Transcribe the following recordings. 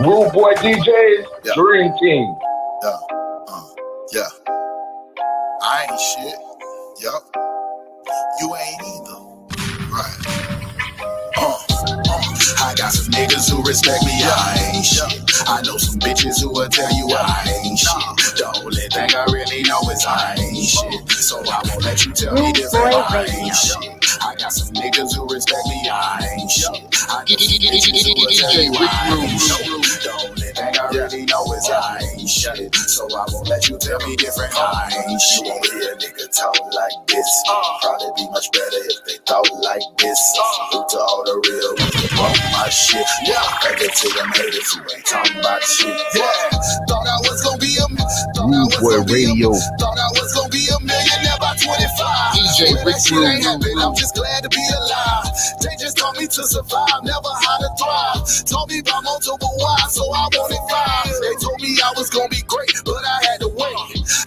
Rude Boy DJs, Yeah. Dream Team. Yeah. I ain't shit. Yup. You ain't either. Right. I got some niggas who respect me, I ain't shit. I know some bitches who will tell you I ain't shit. The only thing I really know is I ain't shit. So I won't let you tell me different, I ain't shit. I got some niggas who respect me, I ain't shit. I know some bitches who will tell you I ain't shit. The only thing I really know is I ain't shit. So I won't let you tell me different, I ain't shit. You won't hear a nigga talk like this. Probably be much better if they talk like this. Salute to all the real ones that bump my shit. Yeah, ever to them haters who ain't talking about shit. Yeah, thought I was gonna be a Rude Boy Radio. Thought I was gonna be a millionaire by 25. DJ When Rick that shit ain't Rude. happened, I'm just glad to be alive. They just taught me to survive, never how to thrive. Told me about multiple wives, so I wanted 5. They told me I was gonna be great, but I had to wait.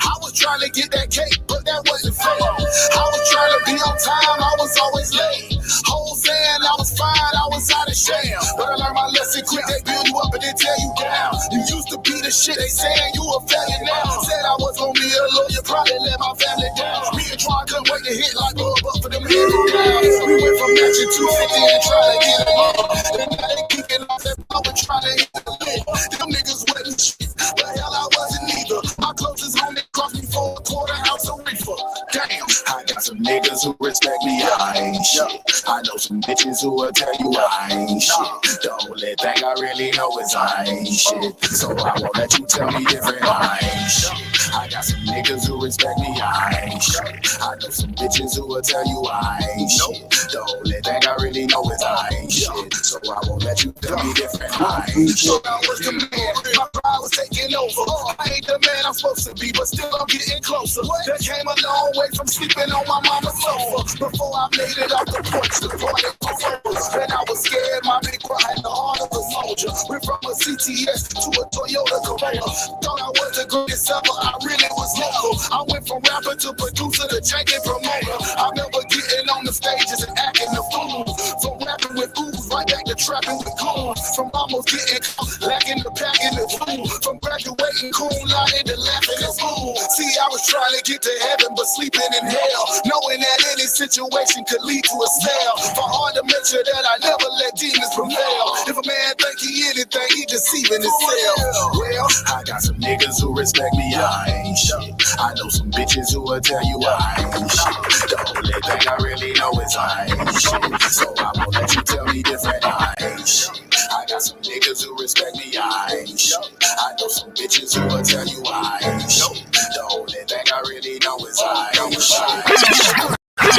I was trying to get that cake, but that wasn't fair. I was trying to be on time, I was always late. Whole saying I was fine, I was out of shape. But I learned my lesson quick, they build you up and they tear you down. You used to be the shit, they saying you a failure now. Said I was gonna be a lawyer, probably let my family down. Me and Tron couldn't wait to hit like a buck for them head down. We went from matching 250 and trying to get it in. Then now they kicking off that power trying to hit the lid. Them niggas wasn't shit, but hell I wasn't either. My closest homie cost me for a quarter ounce of reefer. Damn, I got some niggas who respect me, I ain't shit. I know some bitches who will tell you I ain't shit. The only thing I really know is I ain't shit. So I won't let you tell me different, I ain't shit. I got some niggas who respect me, I ain't shit. I know some bitches who will tell you I ain't shit. The only thing I really know is I ain't shit. So I won't let you tell me different, I ain't shit. I was the man, my pride was taking over. I ain't the man I'm supposed to be, but still I'm getting closer. That came a long way from sleeping on my mama's sofa. Before I made it off the porch, the party was over. Then I was scared, my big pride had the heart of a soldier. Went from a CTS to a Toyota Corolla. Thought I was the greatest ever, I really was local. I went from rapper to producer to janky promoter. I remember getting on the stages and acting the fool. From rapping with fools right back to trapping with goons. From almost getting caught, lacking the pack in the tool. From graduating cool, lying to laughing at school. See, I was trying to get to heaven, but sleeping in hell. Knowing that any situation could lead to a cell. For hard to make sure that I never let demons prevail. If a man think he anything, he deceiving himself. Well, I got some niggas who respect me, I ain't shit. I know some bitches who will tell you I ain't shit. The only thing I really know is I ain't shit. So I won't let you tell me different, I ain't shit. I got some niggas who respect me, I ain't shit. I know some bitches who will tell you I ain't shit. The only thing I really know is I ain't shit. You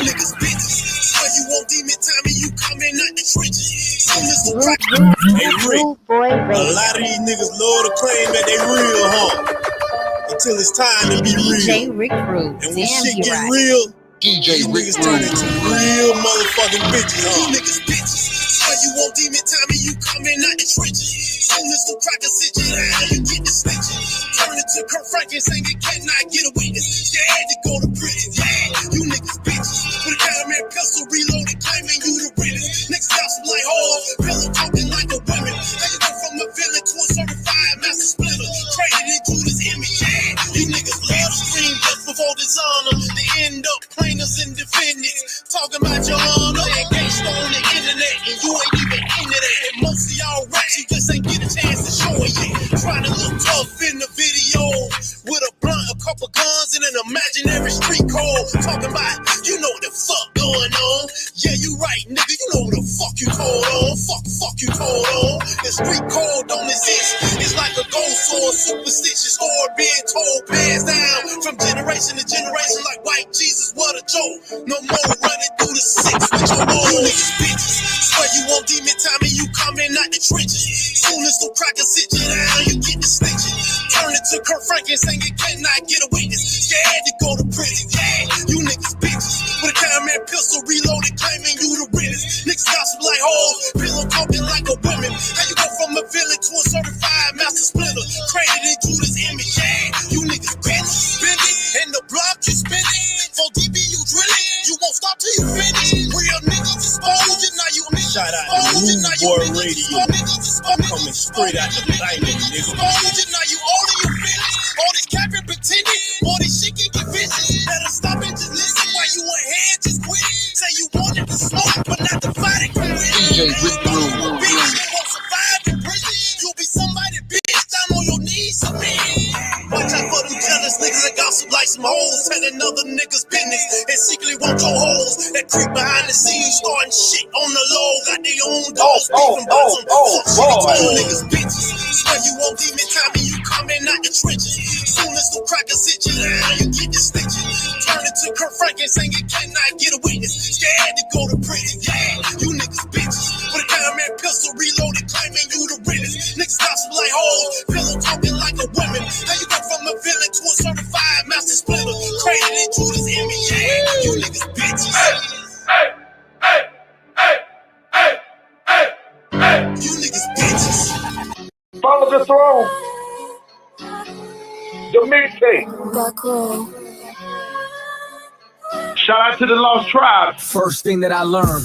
niggas bitches, so you won't demon time and you coming out the trenches. Soon as the crack. Hey Rick, a lot of these niggas love to claim that they real, huh? Until it's time to be real. DJ Rick Rude. And when shit get real, these niggas turn into real motherfucking bitches, huh? You niggas bitches, so you won't demon time and you coming out the trenches. Soon as the cracker sit you down, you get the snitching. Turn it to Kurt Franklin singing, cannot get a witness. Scared to go to prison, yeah, you niggas bitches. With a Catamir pistol reloaded, claiming you the realest. Niggas got some like hoes, pillow talking like a woman. How you go from a villain to a certified master splitter? Traded into this image, yeah. You niggas love to scream death before dishonor. They end up plaintiffs and defendants. Talking about your honor and gangsta on the internet, and you ain't even into that. And most of y'all rats, you just ain't get a chance to show it yet. Trying to look tough in the video with a blunt, a couple guns, and an imaginary street code. Talking about, you know what the fuck going on. Yeah, you right, nigga, you know what the fuck you called on. Fuck you called on. The street code don't exist. It's like a ghost or a superstitious story being told, passed down from generation to generation like white Jesus, what a joke. No more running through the six with your old niggas bitches. Swear you won't demon time and you coming out the trenches. Soon as the cracker sit you down, you get the snitching. Turn it to Kurt Franklin singing, cannot get a witness. Scared to go to prison, yeah, you niggas bitches. With a Catamir pistol reloaded, claiming you the realest. Niggas gossip like hoes, pillow talking like a woman. How you go from a villain to a certified master splitter? Created into this image, yeah, you niggas bitches. Spend it, and the block you spend it. For DB you drilling, you won't stop till you finish. Real niggas exposed, now you niggas. Shout out to Rude Boy radio. Coming straight out the diamond, nigga. Now you all in your feelings. All this capping pretending. All this shit can get busy. Better stop and just listen while you ahead. Just quit it. Say you wanted to smoke, but not to fight it. DJ Breakthrough. Bitch, you won't survive in prison. You'll be somebody, bitch, down on your knees, submit. Watch out for them jealous niggas that gossip like some hoes, telling other niggas business and secretly want your hoes that creep behind the scenes, starting shit on the low, got their own dogs, beefing about some shit, niggas bitches. Swear you won't demon time and you coming out the trenches. Soon as the crackers hit you down, you get the stitches. Turn it to Kurt Franklin saying you cannot get a witness. Scared to go to prison, yeah, you niggas bitches. With a diamond pistol reloaded, claiming you the realest. Niggas gossip like hoes, pillow talking like a woman. How you go from a villain to a certified master splitter? Created into this image, yeah, you niggas bitches. You niggas bitches. Follow the throne. The mixtape. Blackwood. Shout out to the Lost Tribes. First thing that I learned,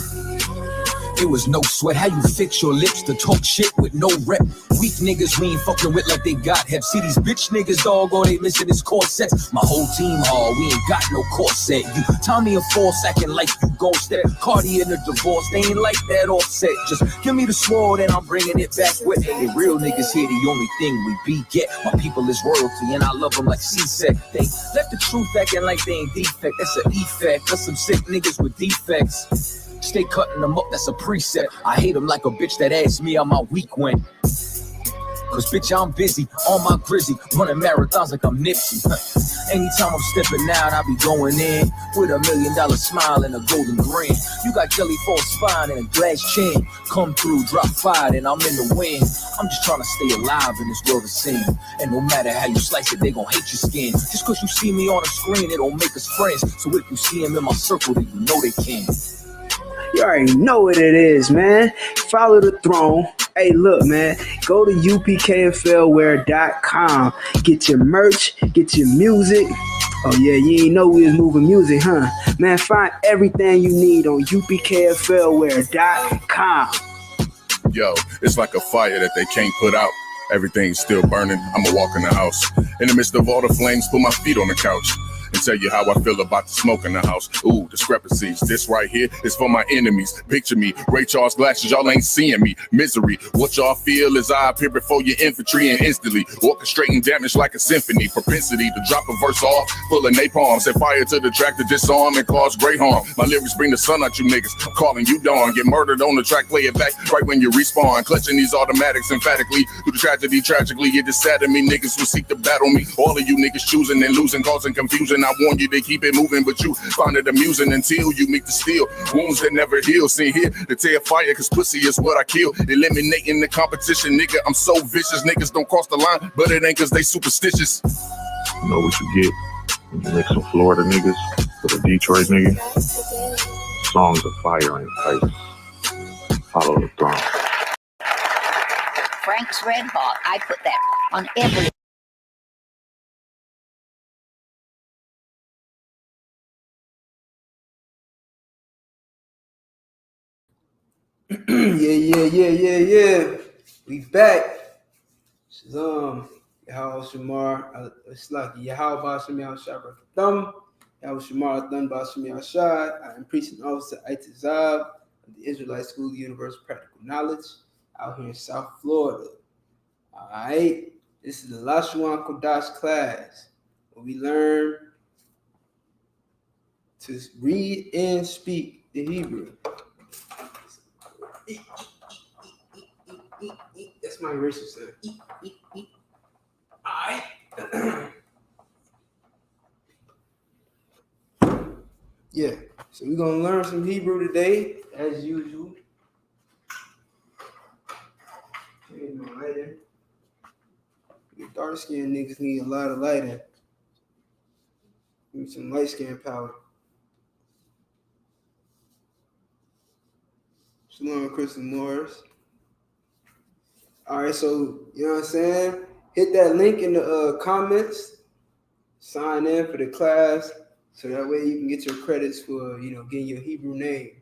it was no sweat. How you fix your lips to talk shit with no rep. Weak niggas we ain't fucking with like they got hep. See these bitch niggas, dog, all they missing is corsets. My whole team hard, we ain't got no corset. You Tommy a false acting like you gon' step. Cardi in a divorce, they ain't like that offset. Just give me the sword and I'm bringing it back with. Hey, real niggas here, the only thing we be get. My people is royalty and I love them like C-Sec. They left the truth acting like they ain't defect. That's an effect, cause some sick niggas with defects. Stay cutting them up, that's a preset. I hate them like a bitch that asked me how my week went. Cause bitch, I'm busy, on my grizzy, running marathons like I'm Nipsey. Anytime I'm stepping out, I be going in with $1 million smile and a golden grin. You got jelly for a spine and a glass chin. Come through, drop five, and I'm in the wind. I'm just trying to stay alive in this world of sin. And no matter how you slice it, they gon' hate your skin. Just cause you see me on the screen, it don't make us friends. So if you see them in my circle, then you know they can. You already know what it is, man. Follow the throne. Hey, look, man. Go to UPKFLwear.com. Get your merch. Get your music. Oh, yeah, you ain't know we was moving music, huh? Man, find everything you need on UPKFLwear.com. Yo, it's like a fire that they can't put out. Everything's still burning. I'ma walk in the house. In the midst of all the flames, put my feet on the couch and tell you how I feel about the smoke in the house. Ooh, discrepancies. This right here is for my enemies. Picture me, Ray Charles glasses, y'all ain't seeing me. Misery. What y'all feel is I appear before your infantry and instantly orchestrating damage like a symphony. Propensity to drop a verse off full of napalm. Set fire to the track to disarm and cause great harm. My lyrics bring the sun out you niggas. I'm calling you dawn. Get murdered on the track, play it back right when you respawn. Clutching these automatics emphatically. Through the tragedy, tragically, it is sad to me. Niggas will seek to battle me. All of you niggas choosing and losing, causing confusion. I warn you, they keep it moving, but you find it amusing until you meet the steel. Wounds that never heal. Seen here to tear fire, cause pussy is what I kill. Eliminating the competition, nigga. I'm so vicious. Niggas don't cross the line, but it ain't cause they superstitious. You know what you get when you mix some Florida niggas with a Detroit nigga? Songs of fire and ice. Follow the throne. Frank's Red Hot. I put that on every. Yeah. We back. Shalom. Yahweh Shamar. It's like Yahweh Bashem Yahshua Thumb. Yahweh Shamar Thumb Bashem Yahshua. I am preaching officer I.S.U.P.K of the Israelite School of Universal Practical Knowledge out here in South Florida. All right. This is the Lashuan Kodash class where we learn to read and speak the Hebrew. That's my eraser, sir. Alright. Yeah. So we're gonna learn some Hebrew today, as usual. Ain't no lighter. The dark skinned niggas need a lot of lighting. Need some light skin power. Shalom, Kristen Morris. All right, so you know what I'm saying? Hit that link in the comments. Sign in for the class, so that way you can get your credits for getting your Hebrew name.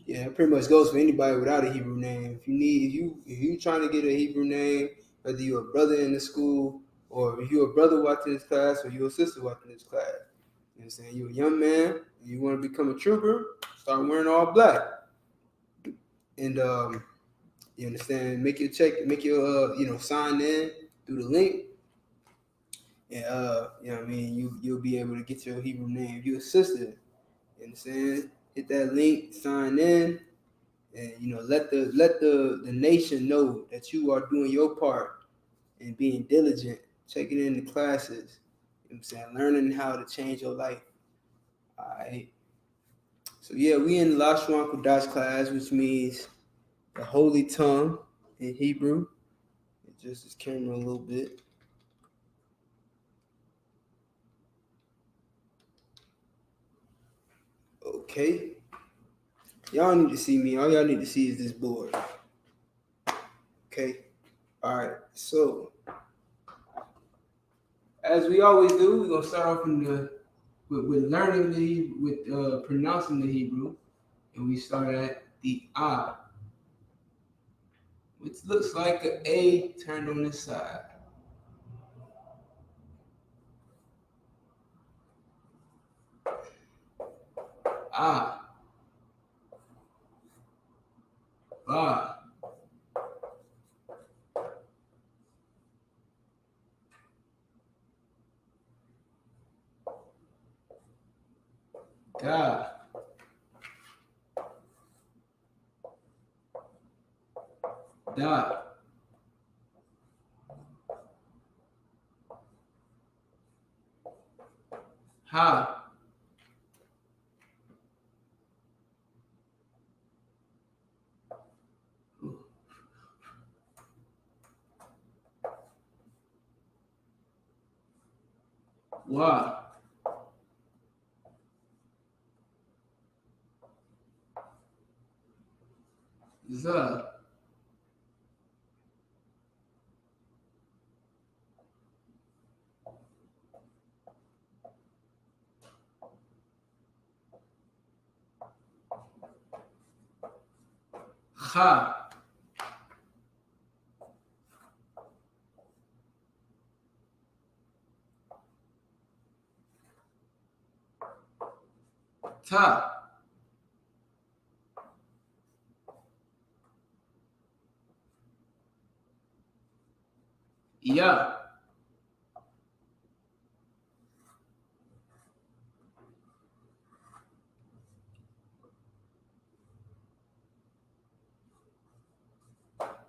Yeah, it pretty much goes for anybody without a Hebrew name. If you trying to get a Hebrew name, whether you're a brother in the school or if you're a brother watching this class or you're a sister watching this class, you know what I'm saying? You're a young man and you want to become a trooper, start wearing all black. And you understand? Make your sign in through the link. And you know what I mean, you'll be able to get your Hebrew name. If you're a sister, you understand? Hit that link, sign in. And let the nation know that you are doing your part and being diligent, checking in the classes, you know what I'm saying, learning how to change your life. All right. So yeah, we in Lashwan Kodash class, which means the holy tongue in Hebrew. Adjust this camera a little bit. Okay. Y'all need to see me. All y'all need to see is this board. Okay. All right. So as we always do, we're gonna start off with learning pronouncing the Hebrew, and we start at the I, which looks like an A turned on this side. Ah, ba, da, da, ha, wa, za, ha, ta, ya,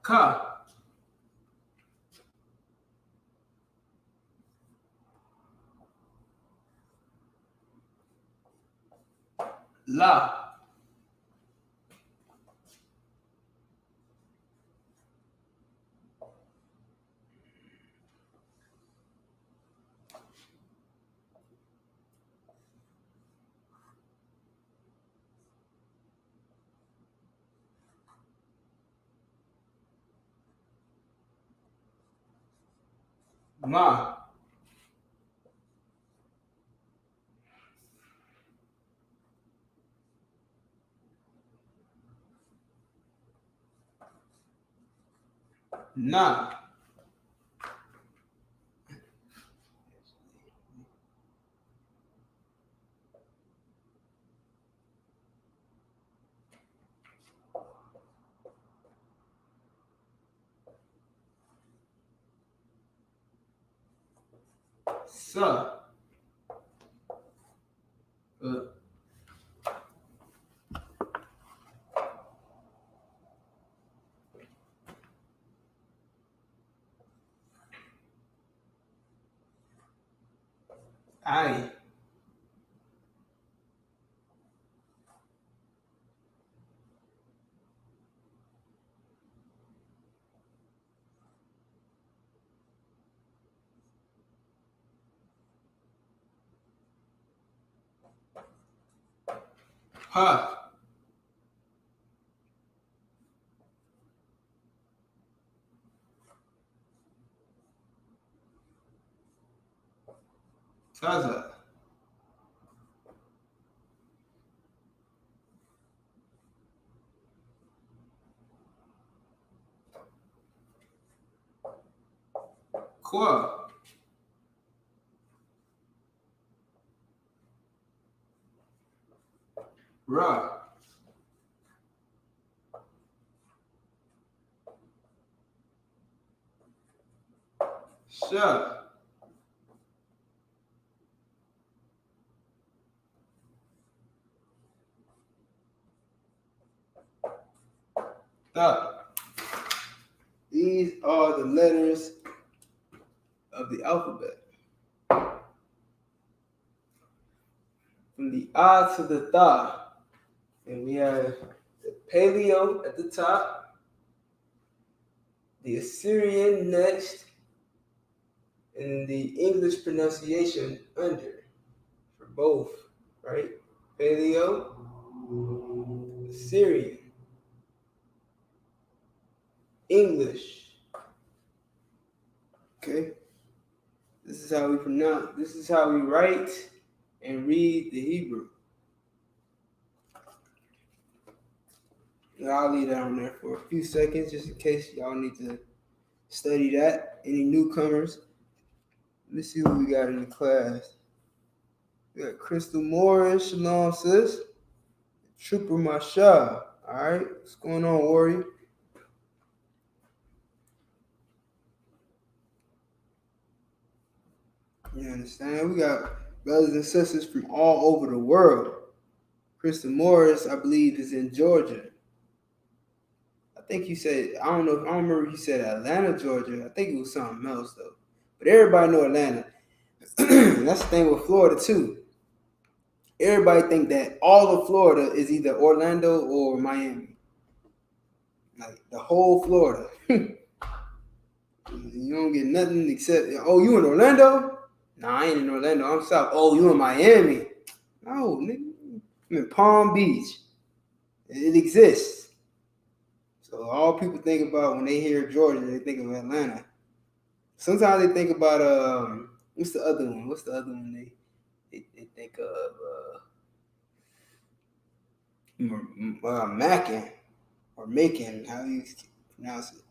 ka, la, ma, na, sa, I, ha, taza, Qua. Ra. Sha. Ta. These are the letters of the alphabet. From the A to the Ta. And we have the Paleo at the top, the Assyrian next, and the English pronunciation under for both, right? Paleo, Assyrian, English. Okay? This is how we pronounce, this is how we write and read the Hebrew. And I'll leave that on there for a few seconds just in case y'all need to study that. Any newcomers? Let's see what we got in the class. We got Crystal Morris, Shalom sis. Trooper Masha. Alright, what's going on, Warrior? You understand? We got brothers and sisters from all over the world. Crystal Morris, I believe, is in Georgia. I think you said, I don't remember if you said Atlanta, Georgia. I think it was something else though. But everybody know Atlanta. That's the thing with Florida too. Everybody think that all of Florida is either Orlando or Miami. Like the whole Florida. You don't get nothing except, oh, you in Orlando? Nah, I ain't in Orlando. I'm south. Oh, you in Miami? No, nigga. I'm in Palm Beach. It exists. So all people think about when they hear Georgia, they think of Atlanta. Sometimes they think about what's the other one? What's the other one they think of? Mackin or Macon, how you pronounce it?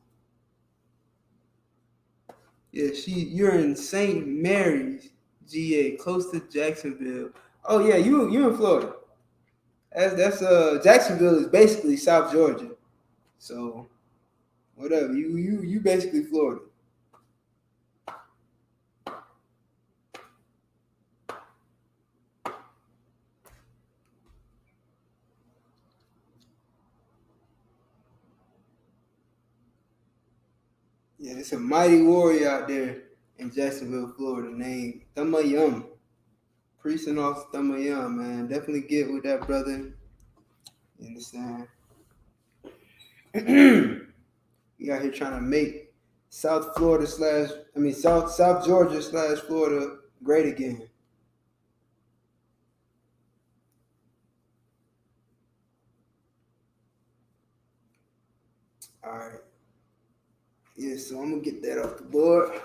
Yeah, you're in St. Mary's, GA, close to Jacksonville. Oh yeah, you in Florida. That's Jacksonville is basically South Georgia. So whatever, you basically Florida. Yeah, there's a mighty warrior out there in Jacksonville, Florida, named Thamayam. Priest and also Thamayam, man. Definitely get with that brother. You understand? We out here trying to make South Georgia / Florida great again. All right. Yeah, so I'm gonna get that off the board.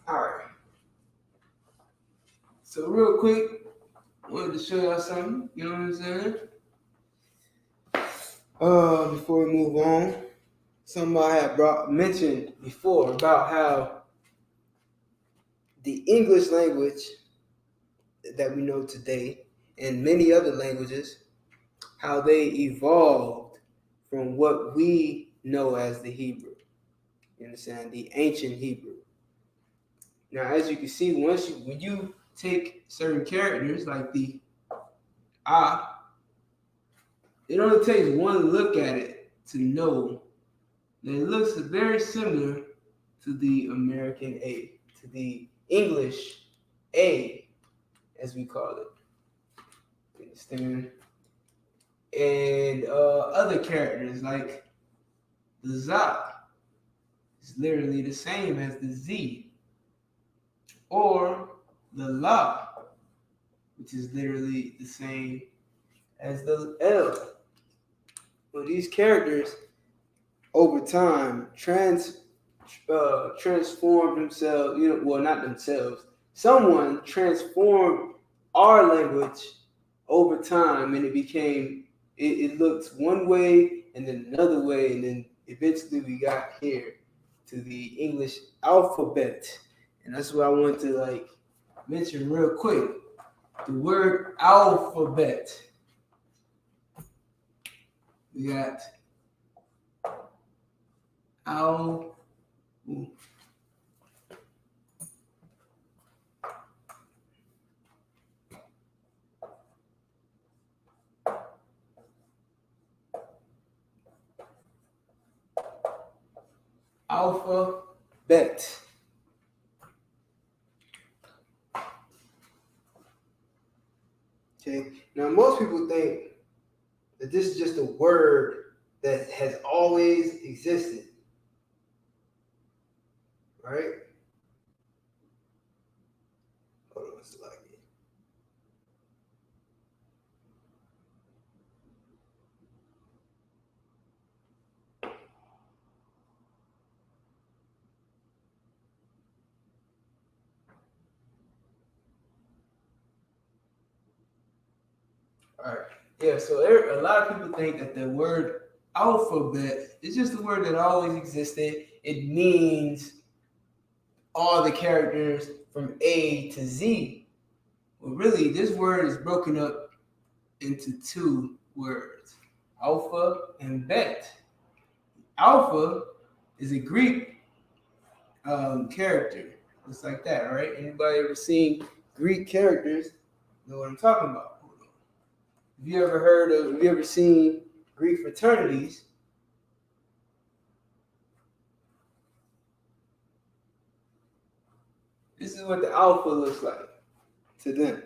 All right. So real quick, wanted to show y'all something. You know what I'm saying? Before we move on, something I had mentioned before about how the English language that we know today and many other languages, how they evolved from what we know as the Hebrew. You understand? The ancient Hebrew. Now, as you can see, when you take certain characters like the ah, it only takes one look at it to know that it looks very similar to the American A, to the English A, as we call it. You understand? And other characters like the za is literally the same as the Z. or the La, which is literally the same as the L. Well, these characters over time transformed themselves, well, not themselves. Someone transformed our language over time, and it looked one way and then another way, and then eventually we got here to the English alphabet. And that's what I want to mention real quick. The word alphabet. We got alphabet. Okay. Now most people think that this is just a word that has always existed. Right? Hold on, it's like it. All right. Yeah, so a lot of people think that the word alphabet is just a word that always existed. It means all the characters from A to Z. Well, really, this word is broken up into two words, alpha and bet. Alpha is a Greek character. It's like that, right? Anybody ever seen Greek characters know what I'm talking about? Have you ever seen Greek fraternities? This is what the alpha looks like to them.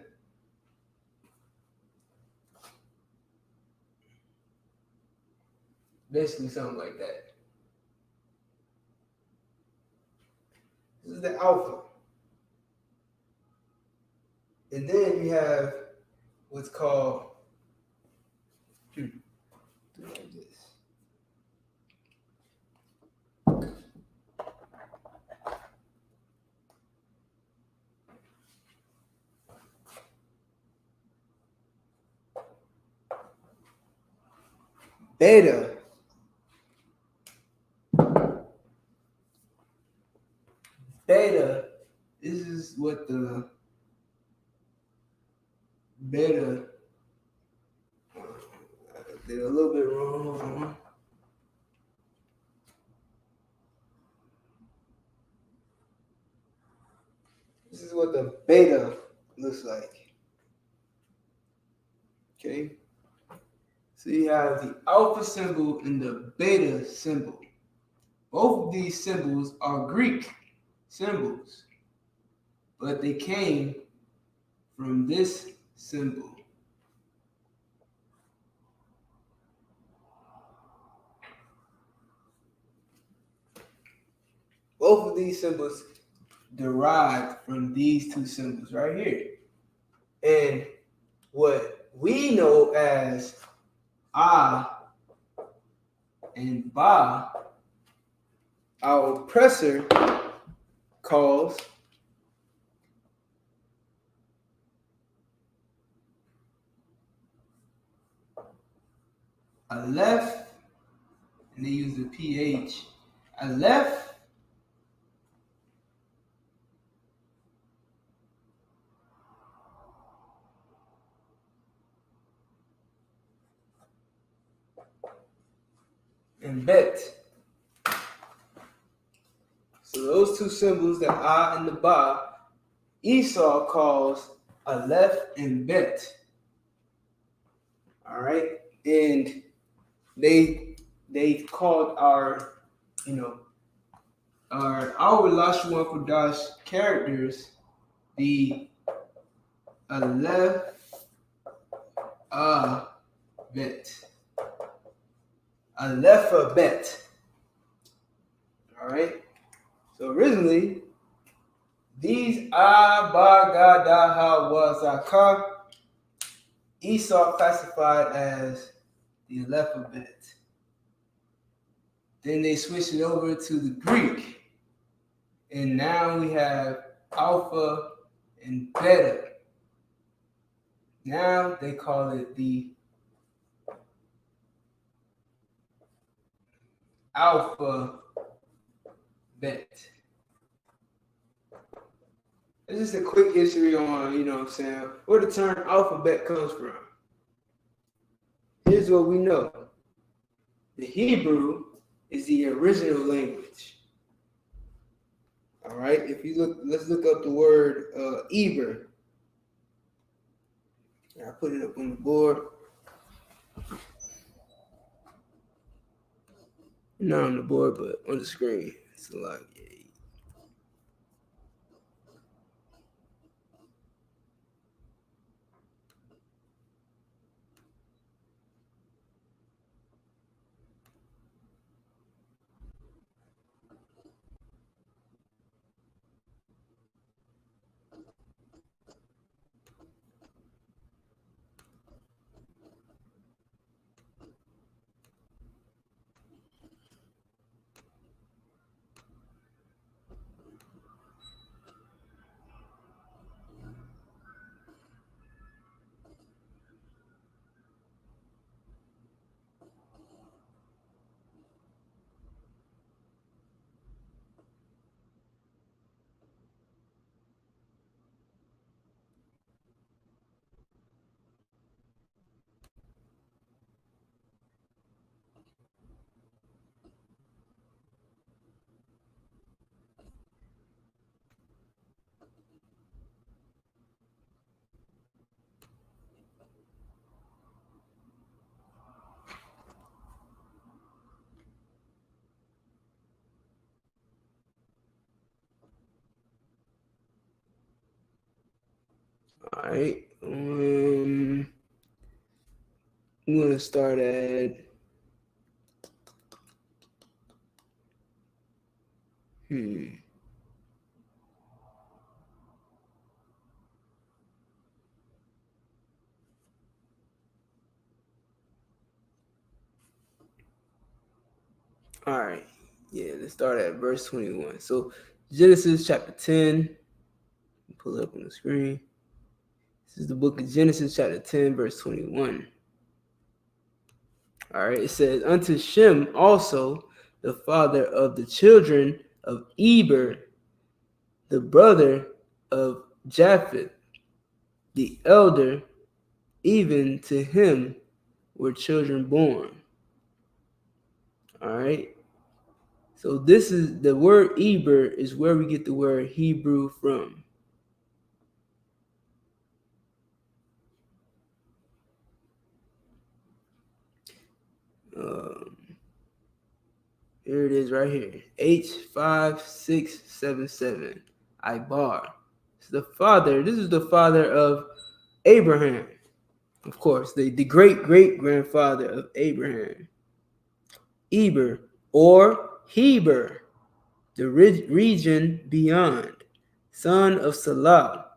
Basically something like that. This is the alpha. And then you have what's called like this. Beta. Beta. This is what the beta. I did a little bit wrong. This is what the beta looks like. Okay. So you have the alpha symbol and the beta symbol. Both of these symbols are Greek symbols, but they came from this symbol. Both of these symbols derived from these two symbols right here. And what we know as Ah and Ba, our oppressor calls Aleph, and they use the PH. Aleph and Bet. So those two symbols, the Ah and the Ba, Esau calls Aleph and Bet. All right, and they called our Lashuan Kodash characters the Aleph Bet. Alphabet. All right. So originally, These Abagadaha Esau classified as the alphabet. Then they switched it over to the Greek. And now we have Alpha and Beta. Now they call it the alphabet. It's just a quick history on, you know what I'm saying, where the term alphabet comes from. Here's what we know. The Hebrew is the original language. All right, if you look, let's look up the word Eber. I put it up on the board. Not on the board, but on the screen. It's a lot. All right. I'm gonna start at All right. Yeah, let's start at verse 21. So Genesis chapter 10. Pull it up on the screen. This is the book of Genesis chapter 10, verse 21. All right, it says, unto Shem also, the father of the children of Eber, the brother of Japheth, the elder, even to him were children born. All right. So this is the word Eber is where we get the word Hebrew from. Here it is right here. H5677. Ibar. It's the father. This is the father of Abraham. Of course, the great-great-grandfather of Abraham. Eber or Heber, the region beyond. Son of Salah,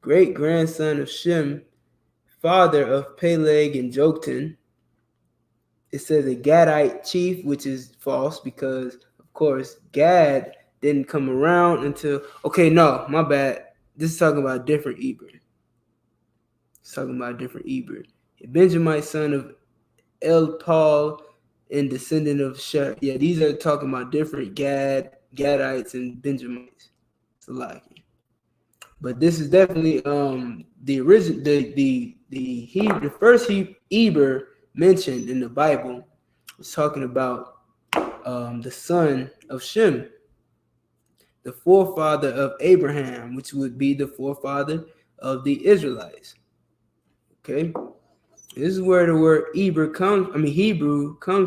great-grandson of Shem, father of Peleg and Joktan. It says a Gadite chief, which is false because, of course, Gad didn't come around until... Okay, no, my bad. This is talking about a different Eber. It's talking about a different Eber. A Benjamite son of El-Paul and descendant of Sheth. Yeah, these are talking about different Gadites and Benjamites. It's a lie. But this is definitely the original, the first Eber mentioned in the Bible was talking about the son of Shem, the forefather of Abraham, which would be the forefather of the Israelites. Okay, this is where the word Hebrew comes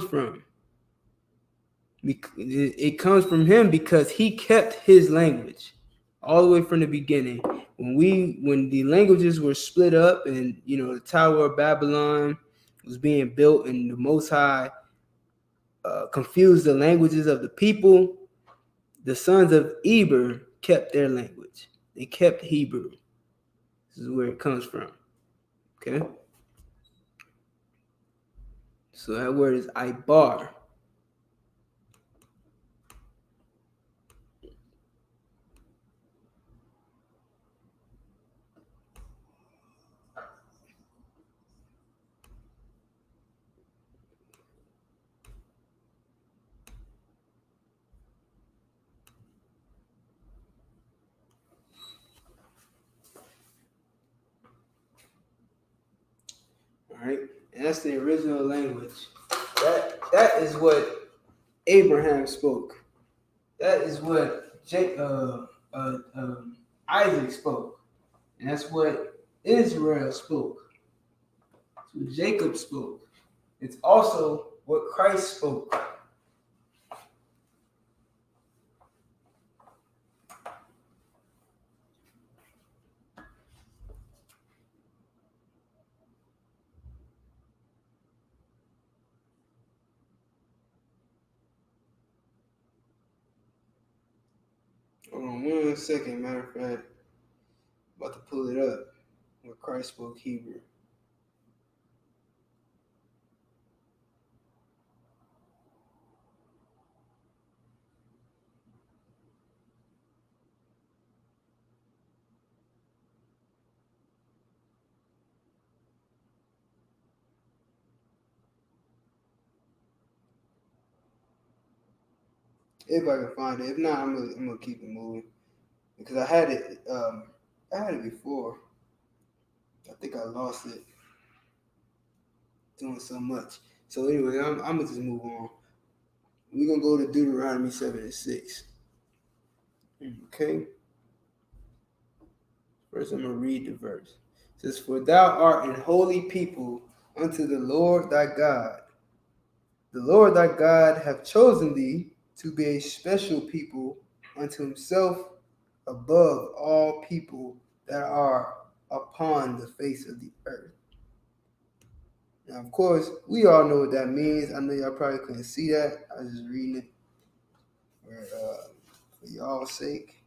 from. It comes from him because he kept his language all the way from the beginning. When the languages were split up, and the Tower of Babylon was being built, and the Most High confused the languages of the people, the sons of Eber kept their language. They kept Hebrew. This is where it comes from. Okay? So that word is Ibar. All right? And that's the original language. That is what Abraham spoke. That is what Isaac spoke. And that's what Israel spoke. That's what Jacob spoke. It's also what Christ spoke. Hold on 1 second, matter of fact. About to pull it up. Where Christ spoke Hebrew. If I can find it. If not, I'm gonna keep it moving. Because I had it before. I think I lost it doing so much. So anyway, I'm gonna just move on. We're gonna go to Deuteronomy 7:6. Okay. First I'm gonna read the verse. It says, "For thou art an holy people unto the Lord thy God. The Lord thy God hath chosen thee to be a special people unto himself above all people that are upon the face of the earth." Now, of course, we all know what that means. I know y'all probably couldn't see that. I was just reading it for y'all's sake.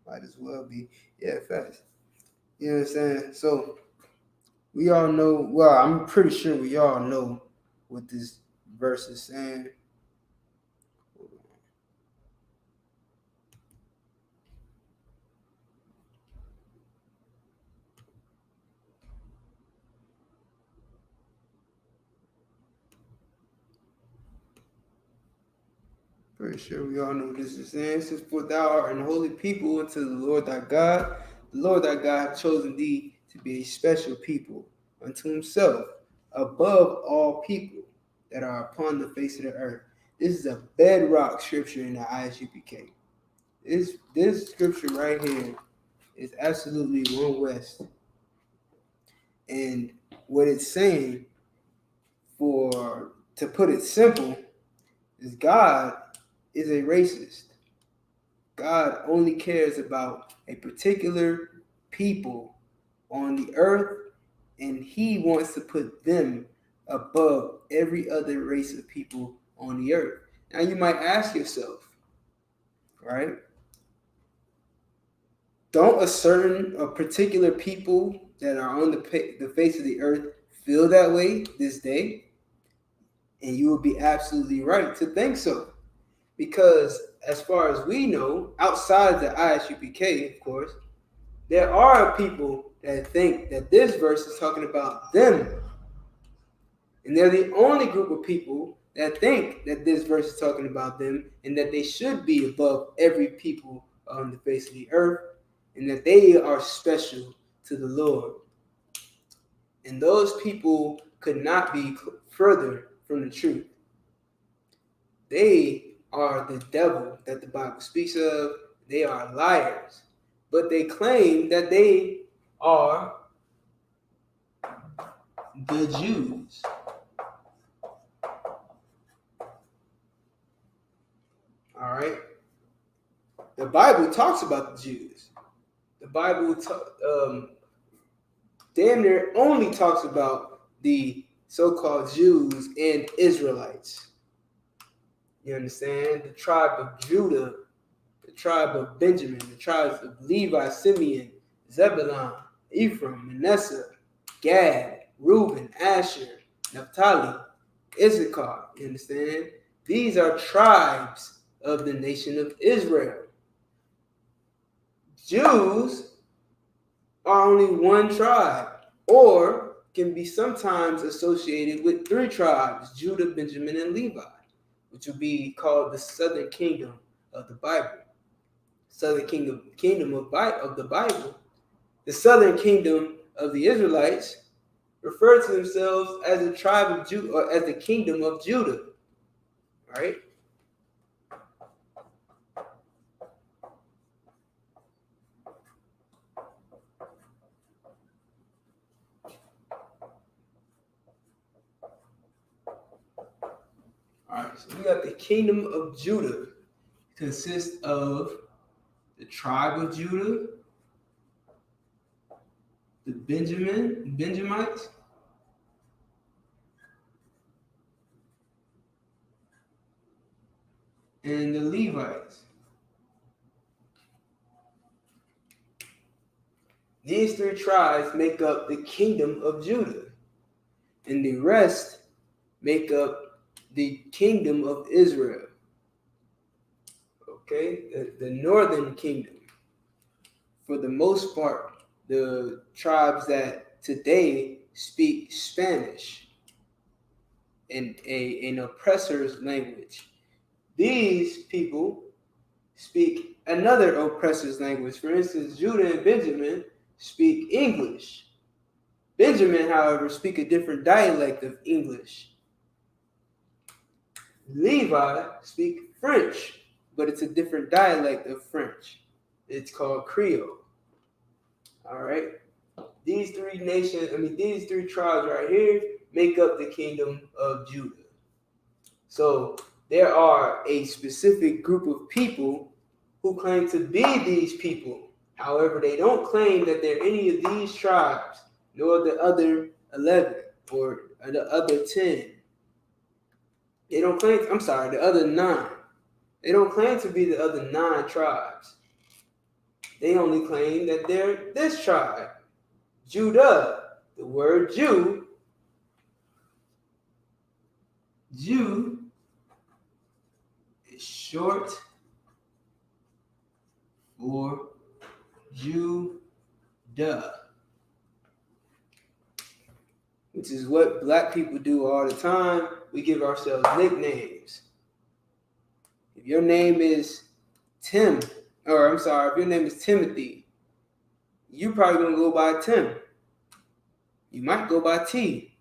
Might as well be. Yeah, facts. You know what I'm saying? So, we all know, well, I'm pretty sure we all know what this verse is saying. Pretty sure we all know what this is saying. It says, "For thou art an holy people unto the Lord thy God. The Lord thy God hath chosen thee to be a special people unto himself above all people that are upon the face of the earth." This is a bedrock scripture in the I.S.U.P.K. This scripture right here is absolutely one West. And what it's saying, to put it simple, is God is a racist. God only cares about a particular people on the earth, and he wants to put them above every other race of people on the earth. Now you might ask yourself, right? Don't a particular people that are on the face of the earth feel that way this day? And you would be absolutely right to think so. Because as far as we know, outside the I.S.U.P.K, of course, there are people that think that this verse is talking about them. And they're the only group of people that think that this verse is talking about them and that they should be above every people on the face of the earth and that they are special to the Lord. And those people could not be further from the truth. They are the devil that the Bible speaks of. They are liars. But they claim that they are the Jews. All right? The Bible talks about the Jews. The Bible damn near only talks about the so-called Jews and Israelites. You understand? The tribe of Judah. The tribe of Benjamin, the tribes of Levi, Simeon, Zebulun, Ephraim, Manasseh, Gad, Reuben, Asher, Naphtali, Issachar. You understand? These are tribes of the nation of Israel. Jews are only one tribe, or can be sometimes associated with three tribes: Judah, Benjamin, and Levi, which will be called the southern kingdom of the Bible. Southern kingdom of the Bible. The southern kingdom of the Israelites refer to themselves as a tribe of Judah, or as the kingdom of Judah. Right? All right, so we got the kingdom of Judah. Consists of the tribe of Judah, the Benjamites, and the Levites. These three tribes make up the kingdom of Judah, and the rest make up the kingdom of Israel. Okay, the northern kingdom, for the most part, the tribes that today speak Spanish in an oppressor's language. These people speak another oppressor's language. For instance, Judah and Benjamin speak English. Benjamin, however, speak a different dialect of English. Levi speak French, but it's a different dialect of French. It's called Creole. All right. These three tribes right here make up the kingdom of Judah. So there are a specific group of people who claim to be these people. However, they don't claim that they're any of these tribes, nor the other 11 or the other 10. They don't claim, the other 9. They don't claim to be the other 9 tribes. They only claim that they're this tribe, Judah. The word Jew is short for Judah, which is what black people do all the time. We give ourselves nicknames. If your name is if your name is Timothy, you probably gonna go by Tim. You might go by T.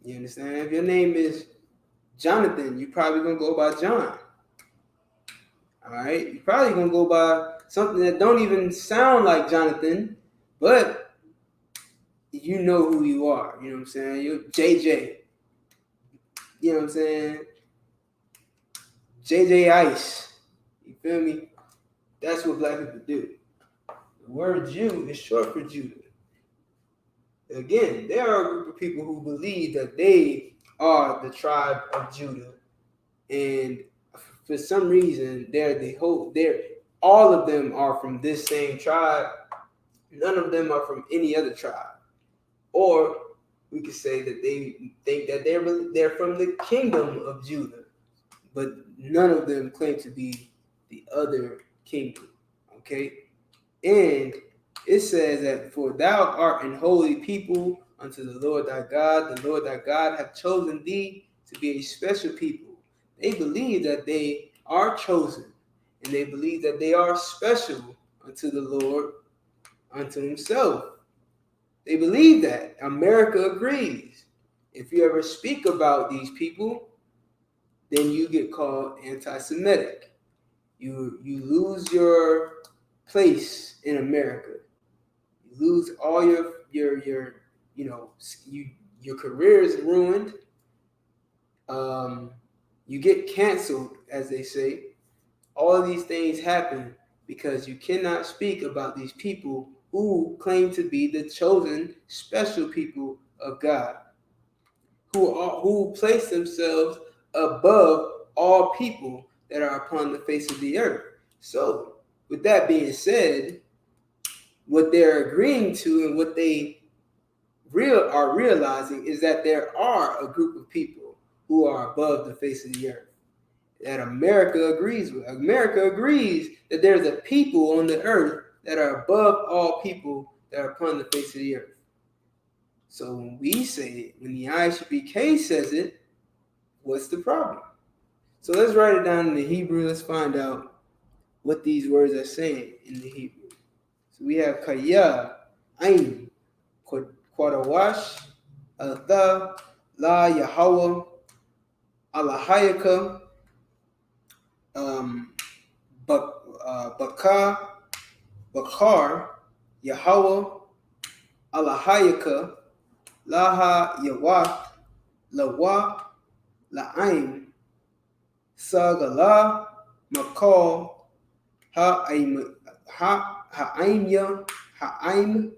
You understand? If your name is Jonathan, you probably gonna go by John. All right? You're probably gonna go by something that don't even sound like Jonathan, but you know who you are. You know what I'm saying? You're JJ. You know what I'm saying? JJ Ice. You feel me? That's what black people do. The word Jew is short for Judah. Again, there are a group of people who believe that they are the tribe of Judah, and for some reason, all of them are from this same tribe. None of them are from any other tribe. Or we could say that they think that they're from the kingdom of Judah, but none of them claim to be the other kingdom. Okay? And it says that, for thou art an holy people unto the Lord thy God. The Lord thy God hath chosen thee to be a special people. They believe that they are chosen, and they believe that they are special unto the Lord, unto himself. They believe that. America agrees. If you ever speak about these people, then you get called anti-Semitic. You lose your place in America. You lose all your career is ruined. You get canceled, as they say. All of these things happen because you cannot speak about these people who claim to be the chosen special people of God, who place themselves above all people that are upon the face of the earth. So, with that being said, what they're agreeing to and what they are realizing is that there are a group of people who are above the face of the earth that America agrees with. America agrees that there's a people on the earth that are above all people that are upon the face of the earth. So when we say it, when the I.S.U.P.K says it, what's the problem? So let's write it down in the Hebrew. Let's find out what these words are saying in the Hebrew. So we have Kaya, Ain, Quadawash, Altha, La Yahweh, Alahayaka, Bakar, Yahweh, Alahayaka, Laha Yawah, Lawa, La'aim, Sagala, Makal, Ha'aim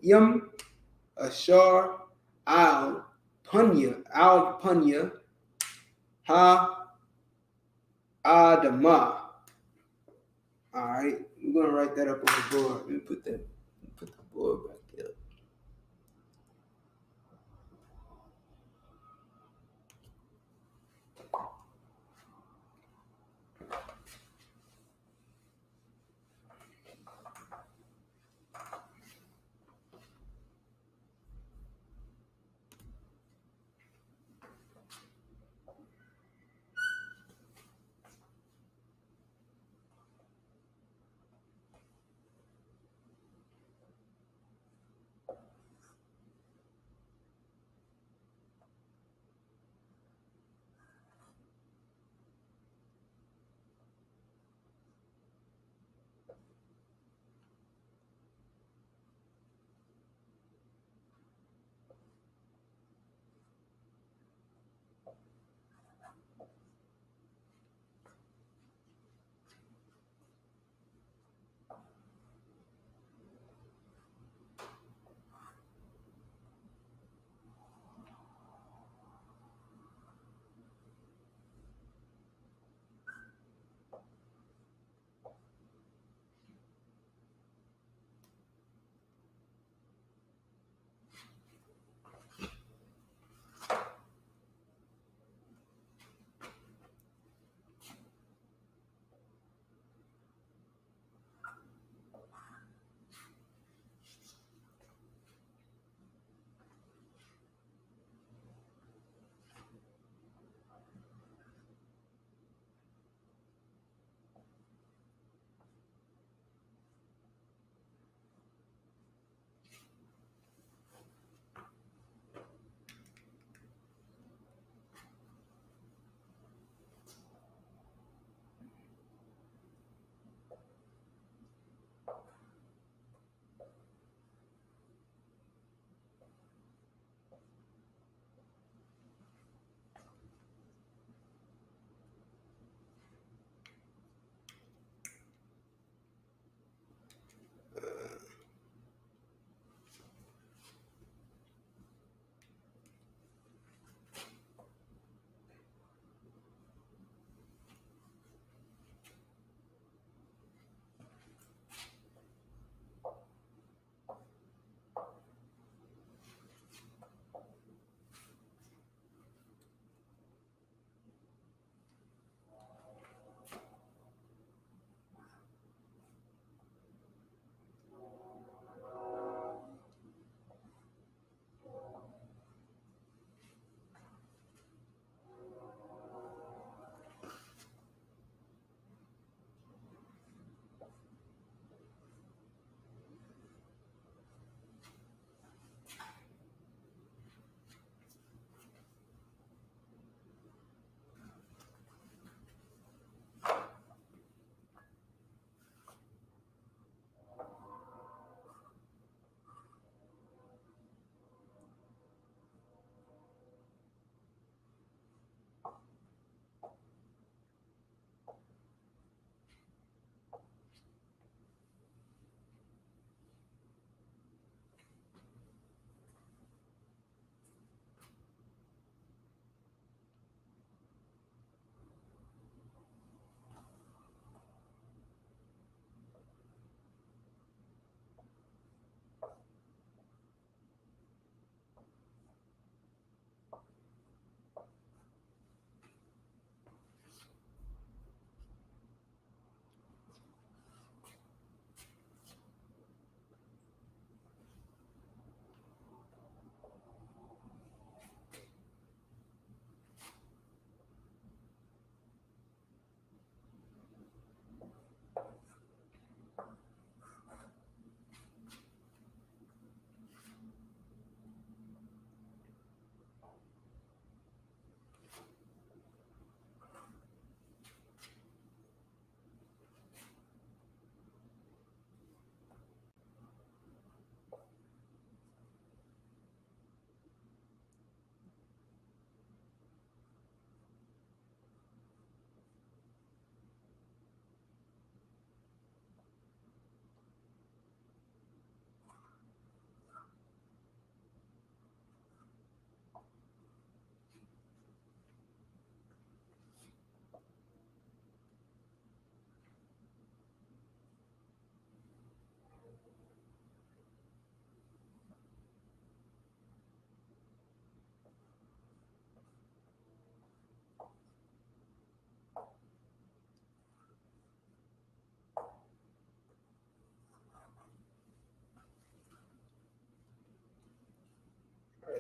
Yam, Ashar, Al Punya, Ha Adama. All right, we're gonna write that up on the board. Let me put the board back up.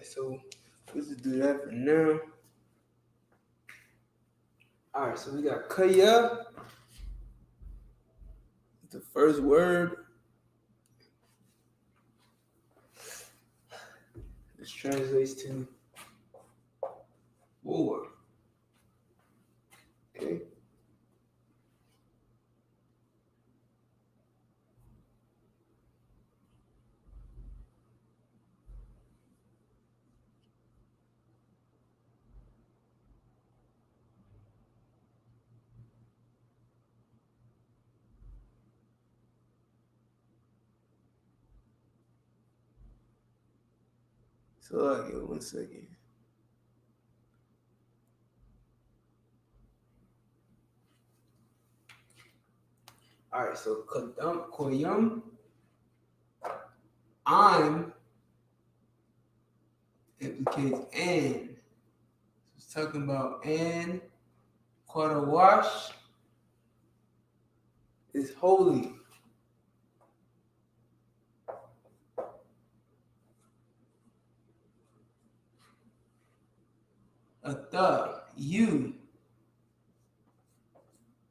Alright, so let's just do that for now. Alright, so we got Kaya. The first word. This translates to war. Okay. So give 1 second. All right, so koyam, I'm implicates and. So it's talking about and. Quadawash is holy. Atha, you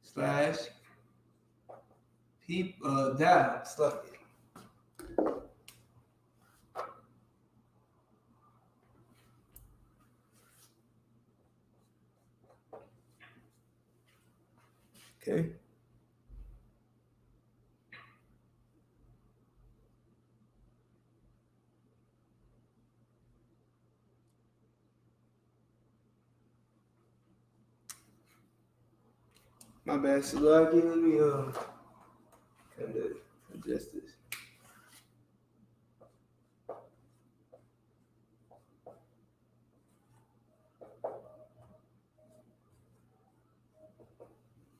slash people thou sluck it. Okay. My bad, Salaki. Let me kind of adjust this.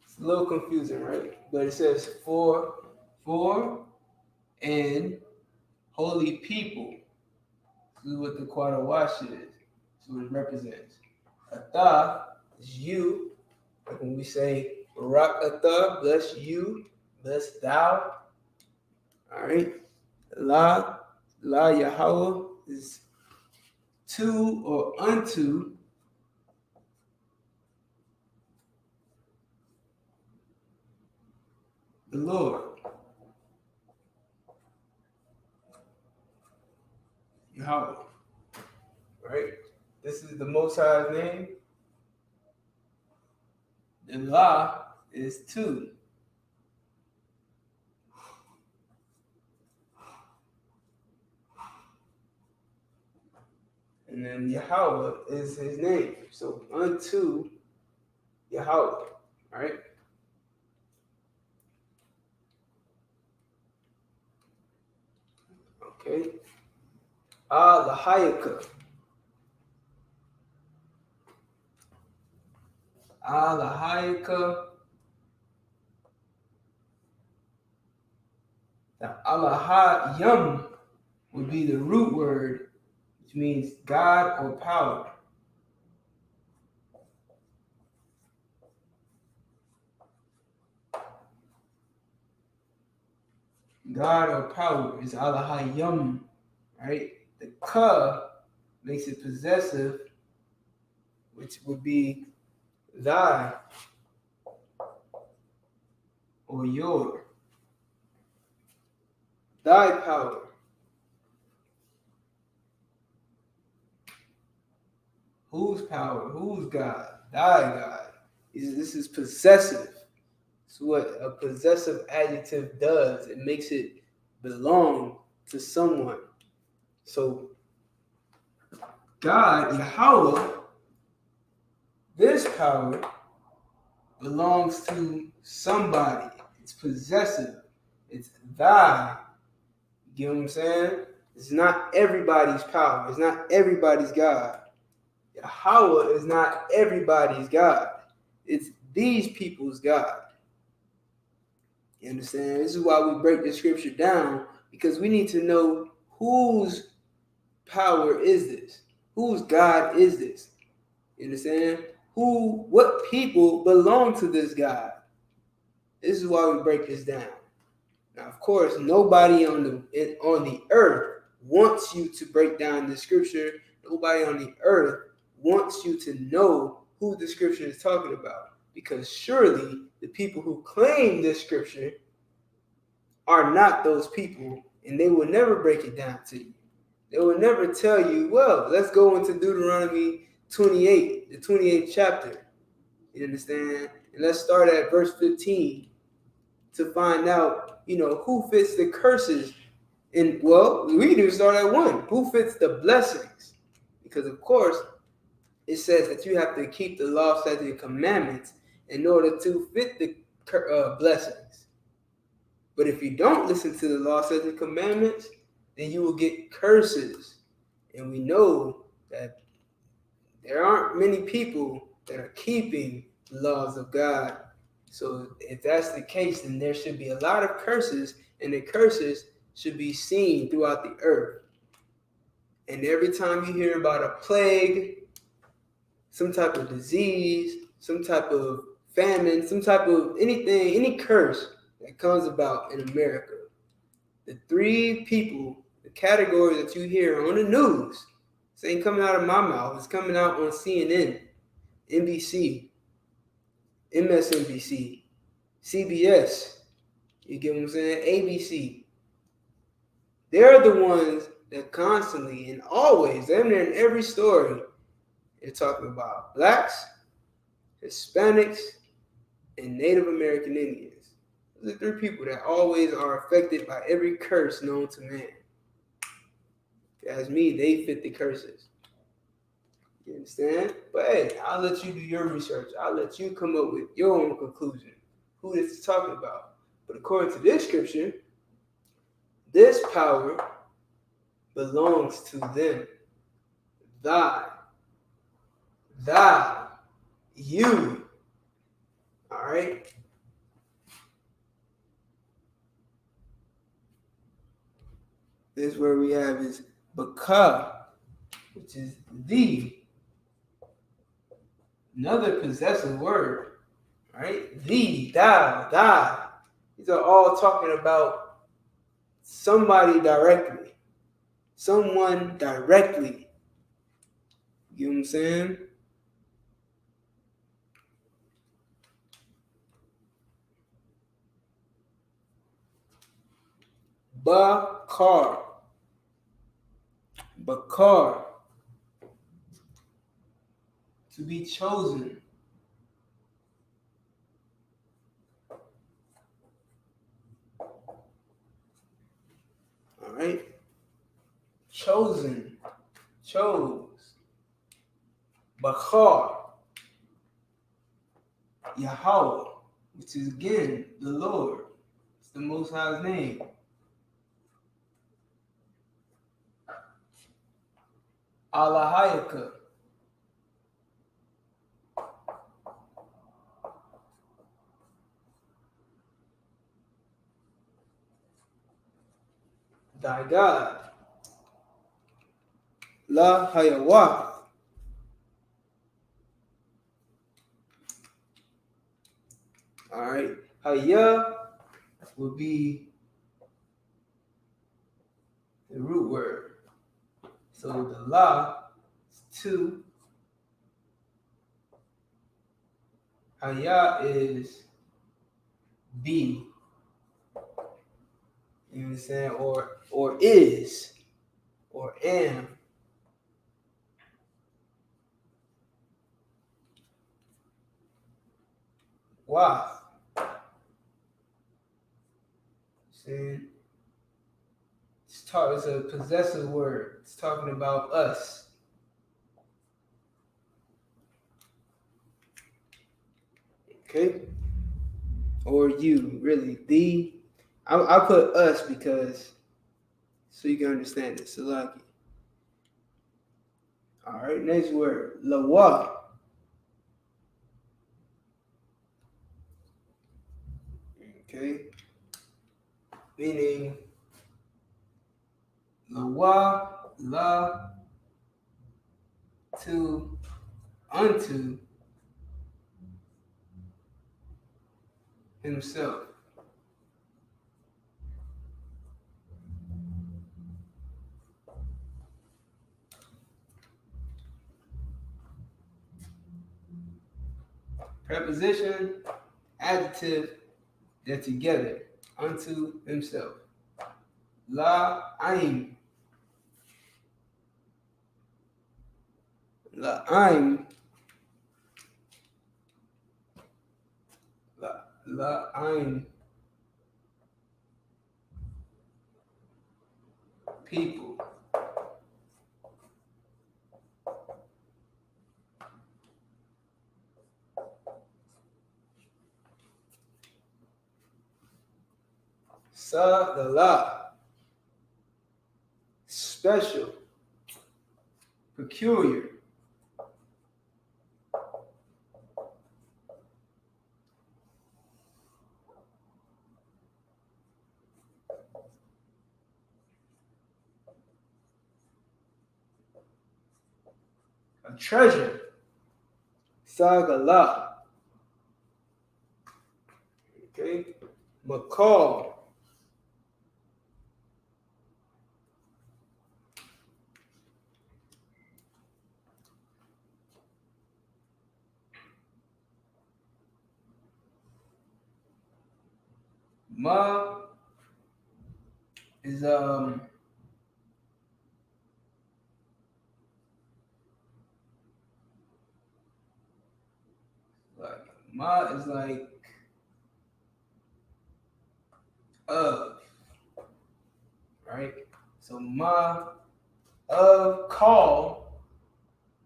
It's a little confusing, right? But it says for and holy people. This is what the Quadawash is. This is what it represents. Atha is you. Like when we say Barak Atha, bless you, bless thou. All right. La Yahweh is to or unto the Lord. Yahweh. Right? This is the Most High's name. The La is to. And then Yahweh is his name. So unto Yahweh. Right? Okay. I.S.U.P.K. I.S.U.P.K. The Alahayim would be the root word, which means God or power. God or power is Alahayim, right? The Ka makes it possessive, which would be thy or your. Thy power. Whose power? Whose God? Thy God. This is possessive. It's what a possessive adjective does. It makes it belong to someone. So God, Yahweh, this power belongs to somebody. It's possessive. It's thy. You get what I'm saying? It's not everybody's power. It's not everybody's God. Yahweh is not everybody's God. It's these people's God. You understand? This is why we break the scripture down, because we need to know whose power is this? Whose God is this? You understand? What people belong to this God? This is why we break this down. Now, of course, nobody on the earth wants you to break down the scripture Nobody on the earth wants you to know who the scripture is talking about, because surely the people who claim this scripture are not those people, and they will never break it down to you. They will never tell you, well, let's go into Deuteronomy 28, the 28th chapter. You understand? And let's start at verse 15 to find out, who fits the curses. And, well, we do start at 1. Who fits the blessings? Because, of course, it says that you have to keep the law, statutes, and commandments in order to fit the blessings. But if you don't listen to the law, statutes, and commandments, then you will get curses. And we know that there aren't many people that are keeping the laws of God. So if that's the case, then there should be a lot of curses, and the curses should be seen throughout the earth. And every time you hear about a plague, some type of disease, some type of famine, some type of anything, any curse that comes about in America, the 3 people, the categories that you hear on the news, this ain't coming out of my mouth, it's coming out on CNN, NBC, MSNBC, CBS, you get what I'm saying, ABC. They're the ones that constantly and always, they're in every story, they're talking about blacks, Hispanics, and Native American Indians. Those are 3 people that always are affected by every curse known to man. As me, they fit the curses. You understand? But hey, I'll let you do your research. I'll let you come up with your own conclusion. Who this is talking about. But according to this scripture, this power belongs to them. Thou, you. All right? This word we have is baka, which is the. Another possessive word, right? Thee, thou, thy. These are all talking about somebody directly. Someone directly. You know what I'm saying? Bakar. Bakar. To be chosen. All right? Chosen. Chose. Bakar. Yahweh, which is again the Lord. It's the Most High's name. Allahayaka. Thy God. La Hayawah. All right. Haya will be the root word. So the la is 2. Haya is be. You understand? Or is. Or am. Why? See? It's a possessive word. It's talking about us. Okay? Or you, really. I'll put us because so you can understand it. Salaki. All right, next word. Lawa. Okay? Meaning Lawa, la, to, unto himself. preposition, adjective, they're together. Unto himself. La'aim. La'aim. La'aim. People. Sagala. Special. Peculiar. A treasure. Sagala. Okay. Macaw. Ma is like ma is like of, right? So ma of call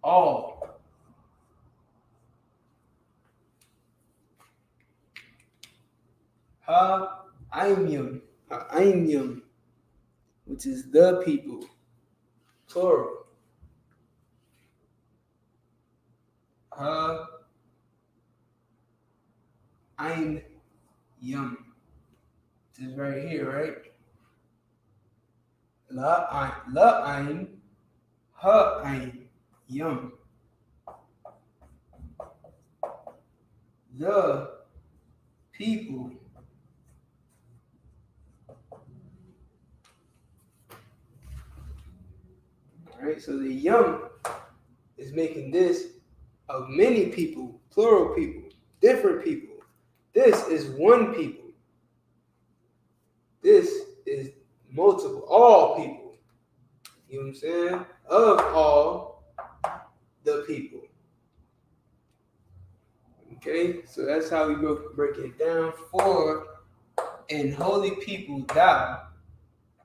all. Ha'ayim, which is the people, plural. Ha'ayim, which is right here, right? La'ayim, ha'ayim, the people. All right, so the yum is making this of many people, plural people, different people. This is one people. This is multiple, all people. You know what I'm saying? Of all the people. Okay, so that's how we break it down. For and holy people thou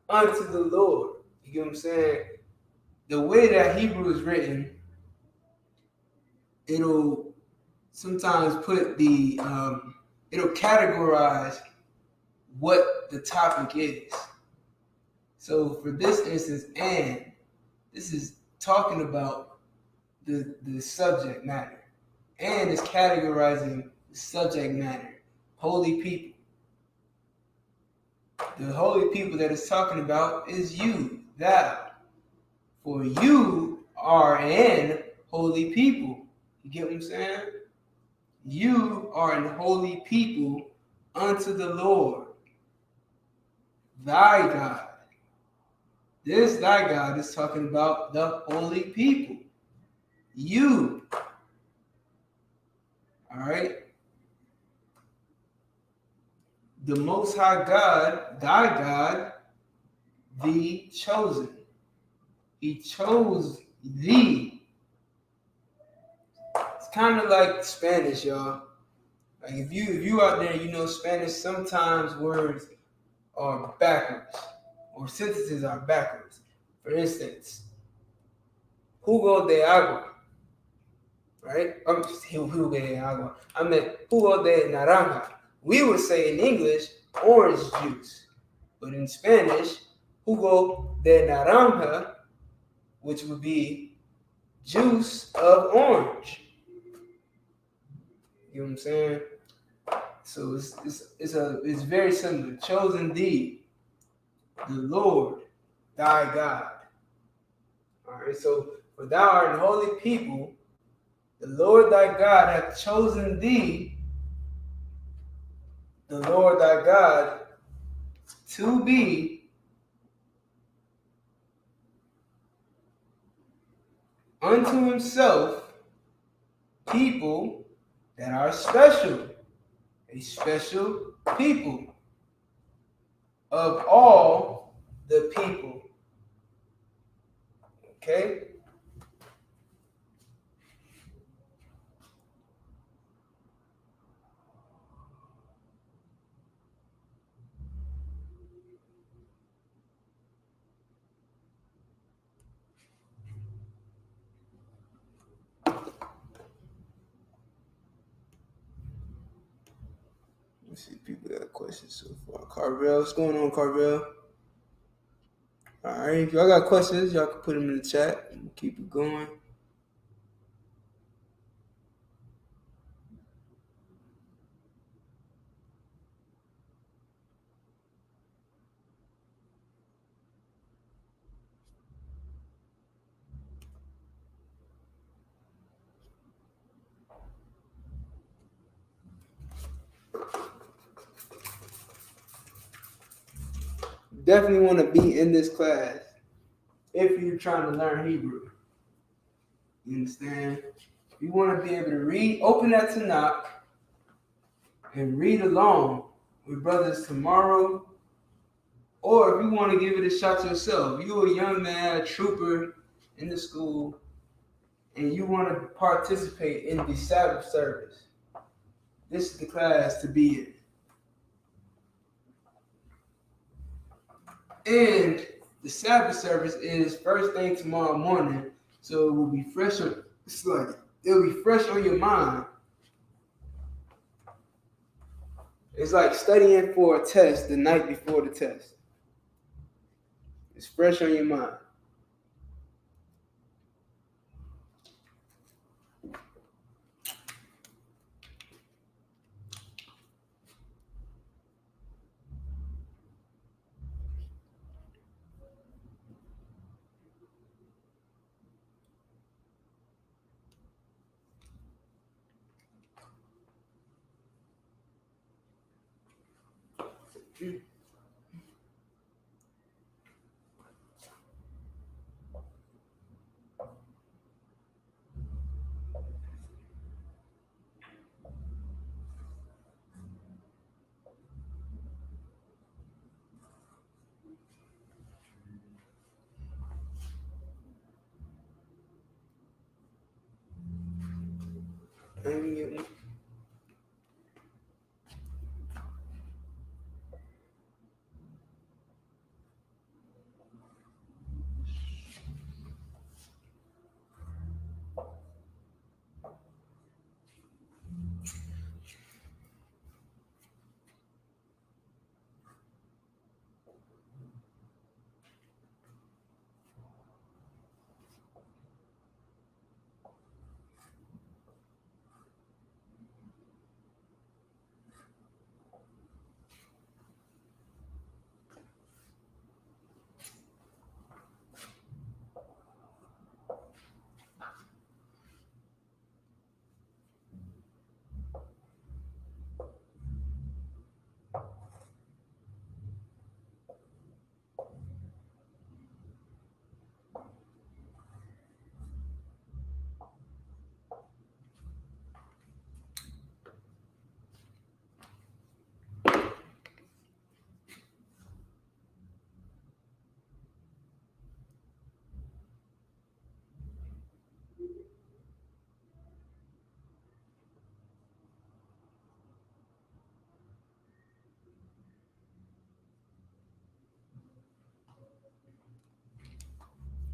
unto the Lord. You get what I'm saying? The way that Hebrew is written, it'll sometimes put the it'll categorize what the topic is. So for this instance, and this is talking about the subject matter, and is categorizing the subject matter, holy people. The holy people that it's talking about is you, thou. For you are an holy people. You get what I'm saying? You are an holy people unto the Lord, thy God. This thy God is talking about the holy people. You. All right? The Most High God, thy God, the chosen. He chose thee. It's kind of like Spanish, y'all. Like if you out there, you know Spanish, sometimes words are backwards or sentences are backwards. For instance, jugo de agua, right? Jugo de agua. I meant jugo de naranja. We would say in English, orange juice. But in Spanish, jugo de naranja, which would be juice of orange. You know what I'm saying? So it's very similar. Chosen thee, the Lord, thy God. All right. So for thou art an holy people, the Lord thy God hath chosen thee, the Lord thy God, to be unto himself people that are special, a special people of all the people. Okay? Let's see, people got questions so far. Carvel, what's going on, Carvel? All right, if y'all got questions, y'all can put them in the chat and keep it going. Definitely want to be in this class if you're trying to learn Hebrew. You understand? You want to be able to read, open that Tanakh, and read along with brothers tomorrow. Or if you want to give it a shot yourself, you're a young man, a trooper in the school, and you want to participate in the Sabbath service. This is the class to be in. And the Sabbath service is first thing tomorrow morning, so it will be fresh. It'll be fresh on your mind. It's like studying for a test the night before the test. It's fresh on your mind.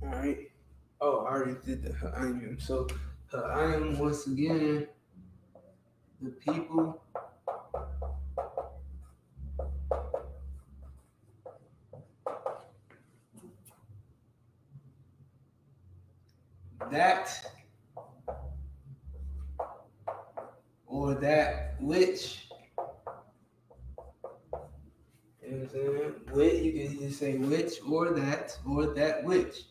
All right. Oh, I already did the Ha'ayim. So Ha'ayim, once again, the people that or that which, you know what I'm saying? Which, you can either say which or that which.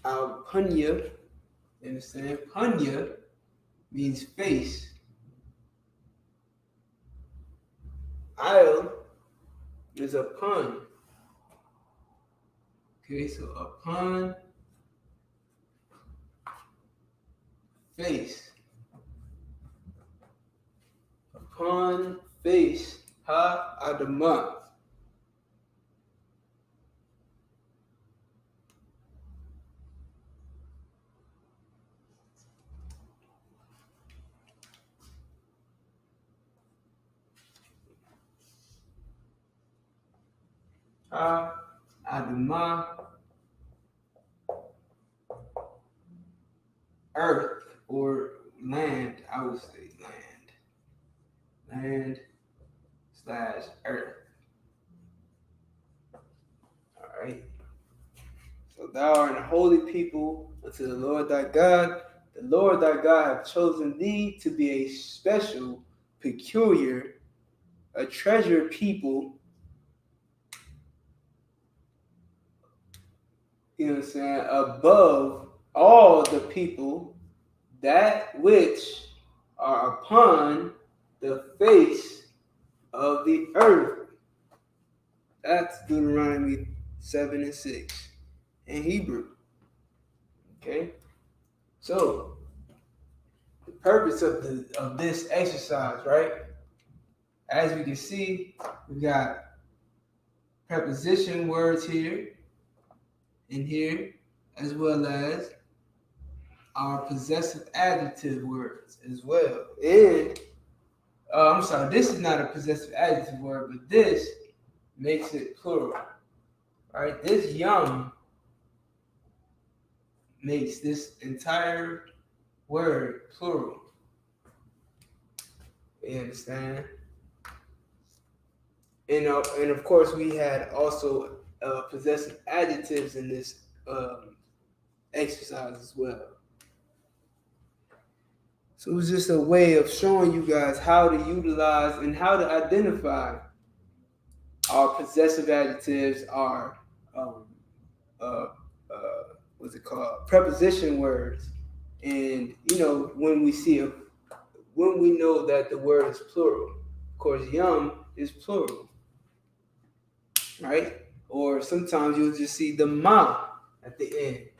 Punya, you understand? Punya means face. I'll is a pun. Okay, so upon face. Upon face. Ha-adamah. Ha-adamah. Earth or land, I would say land / earth. All right. So thou art a holy people unto the Lord thy God. The Lord thy God hath chosen thee to be a special, peculiar, a treasured people. You know what I'm saying? Above all the people, that which are upon the face of the earth. That's Deuteronomy 7:6 in Hebrew. Okay? So the purpose of this exercise, right? As we can see, we got preposition words here and here, as well as our possessive adjective words as well. And I'm sorry, this is not a possessive adjective word, but this makes it plural. All right, this young makes this entire word plural. You understand? And of course, we had also possessive adjectives in this exercise as well. So it was just a way of showing you guys how to utilize and how to identify our possessive adjectives, our what's it called, preposition words, and when we know that the word is plural. Of course, young is plural, right? Or sometimes you'll just see the ma at the end,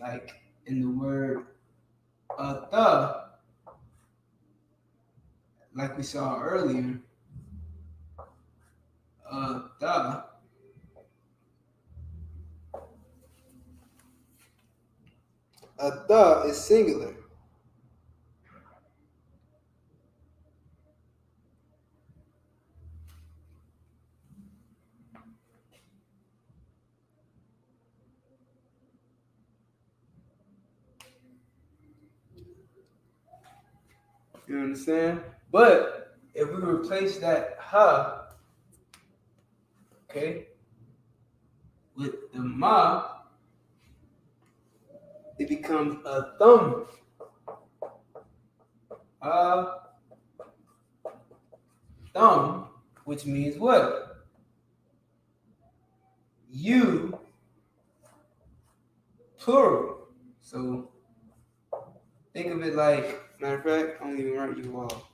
like in the word the, like we saw earlier. The. The is singular. You understand? But if we replace that ha, okay, with the ma, it becomes a thumb. A thumb, which means what? You, plural. So think of it like, matter of fact, I don't even write you all.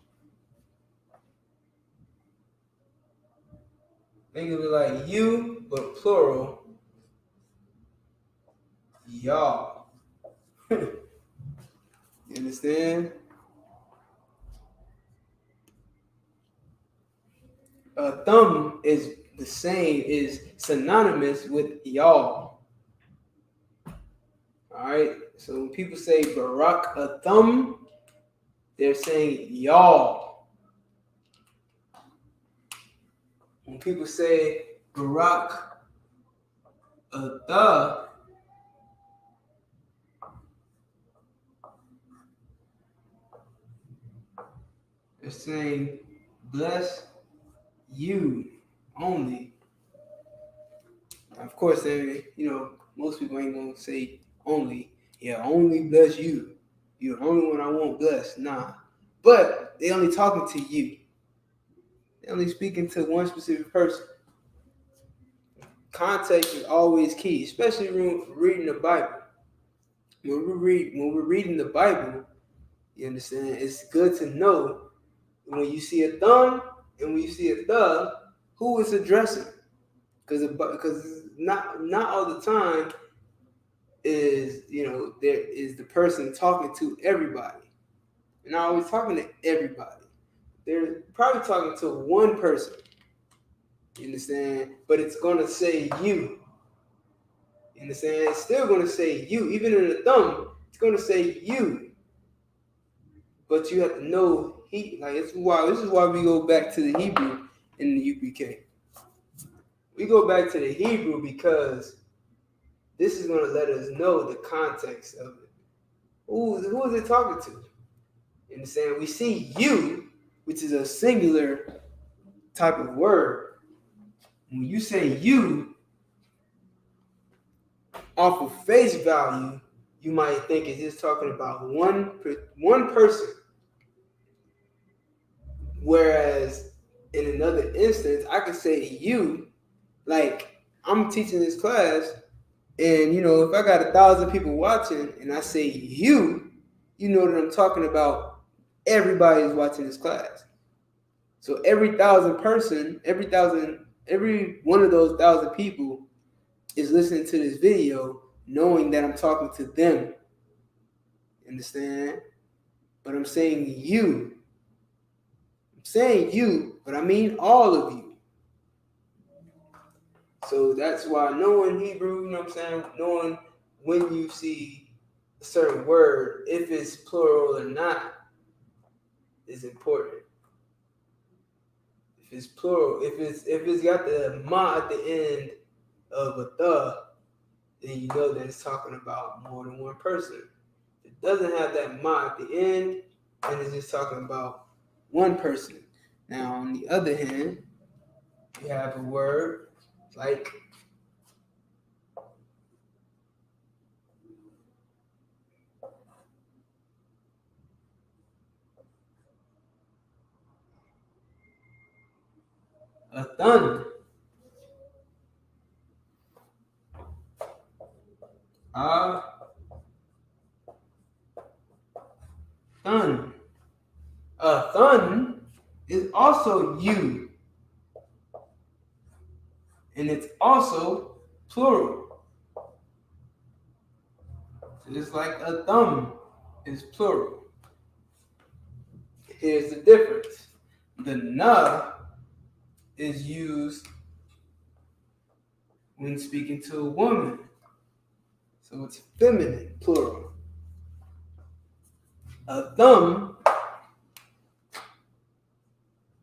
Think of it like you, but plural. Y'all. You understand? Thumb is the same, is synonymous with y'all. All right. So when people say Barak a thumb, they're saying y'all. When people say Barak a the, they're saying bless you only. Of course, most people ain't gonna say only. Yeah, only bless you. You're the only one I won't bless. Nah. But they only talking to you. They're only speaking to one specific person. Context is always key, especially when reading the Bible. When we're reading the Bible, you understand, it's good to know when you see a thumb and when you see a the, who is addressing. because not all the time is there is the person talking to everybody, and not always talking to everybody. They're probably talking to one person. You understand? But it's gonna say you. You understand? It's still gonna say you, even in the thumb. It's gonna say you. But you have to know this is why we go back to the Hebrew in the UPK. We go back to the Hebrew because this is going to let us know the context of it. Who is it talking to? You understand? We see you, which is a singular type of word. When you say you, off of face value, you might think it's just talking about one person. Whereas in another instance, I could say you, like I'm teaching this class, and if I got 1,000 people watching and I say you know that I'm talking about everybody is watching this class. So every one of those 1,000 people is listening to this video knowing that I'm talking to them. Understand? But I'm saying you. I'm saying you, but I mean all of you. So that's why knowing Hebrew, knowing when you see a certain word, if it's plural or not, is important. If it's plural, if it's got the ma at the end of a the, then you know that it's talking about more than one person. If it doesn't have that ma at the end, then it's just talking about one person. Now, on the other hand, you have a word like a thun. A thun. A thun is also you, and it's also plural. Just like a thumb is plural. Here's the difference. The na is used when speaking to a woman. So it's feminine, plural. A thumb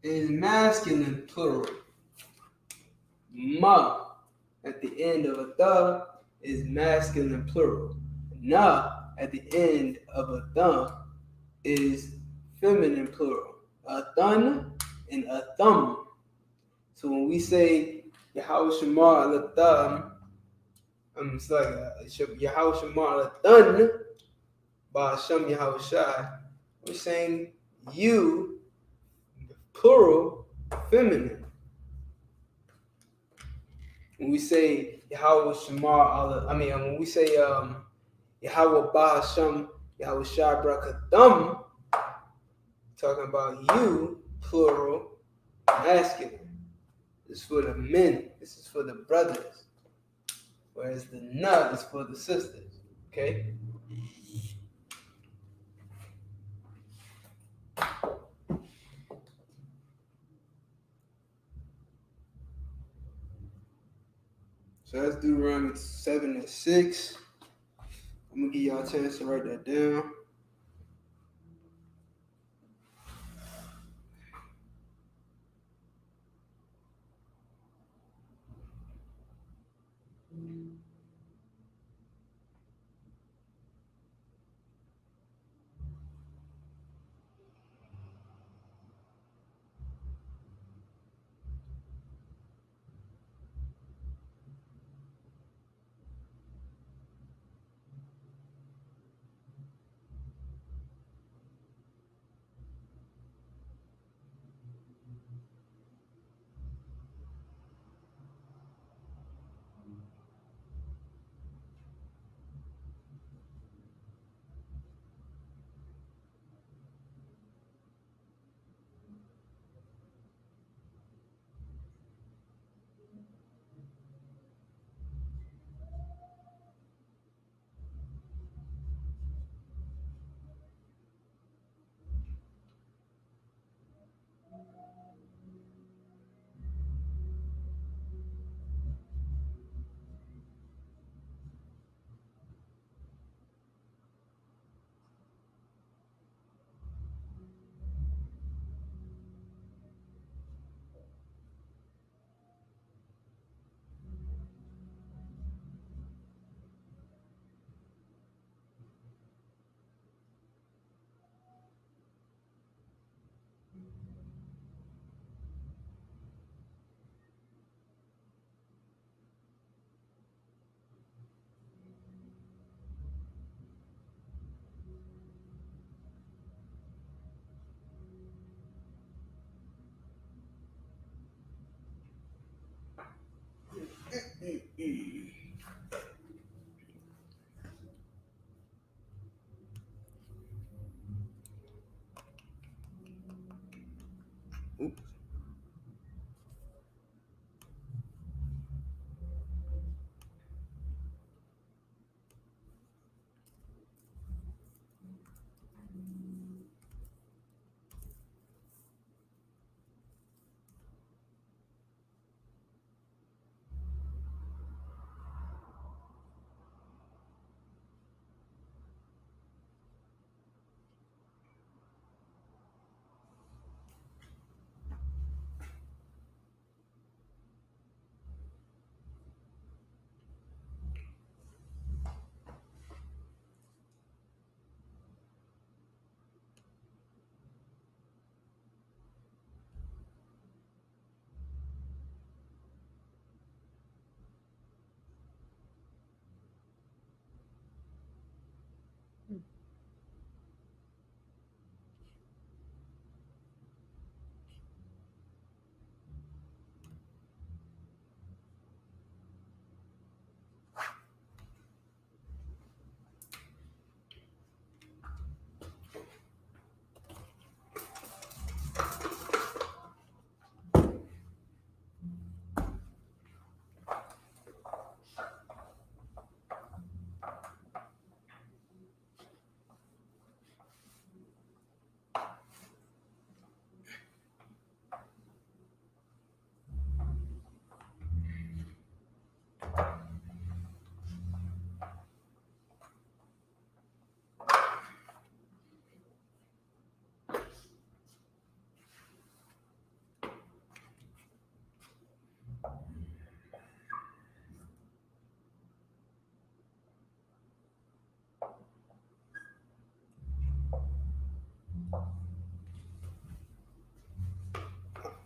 is masculine, plural. Ma at the end of a th is masculine, plural. Na at the end of a thumb is feminine, plural. A thun and a thumb. So when we say Yahweh Shemar al thumb, it's like Yahweh Shemar al thun by Hashem Yahweh Shai, we're saying you, plural, feminine. When we say Yahweh Shemar al, when we say Yahweh Ba Hashem Yahweh Shai Brakathum, talking about you, plural, masculine. This is for the men. This is for the brothers. Whereas the nut is for the sisters. Okay? So that's Deuteronomy 7 and 6. I'm going to give y'all a chance to write that down. Oops.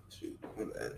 Shoot, my bad.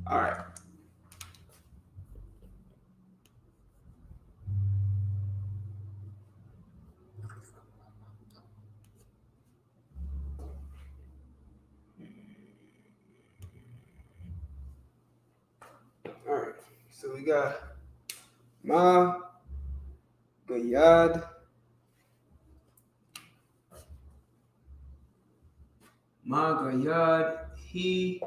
All right. All right. So we got Ma, Gayad. Magayad, he.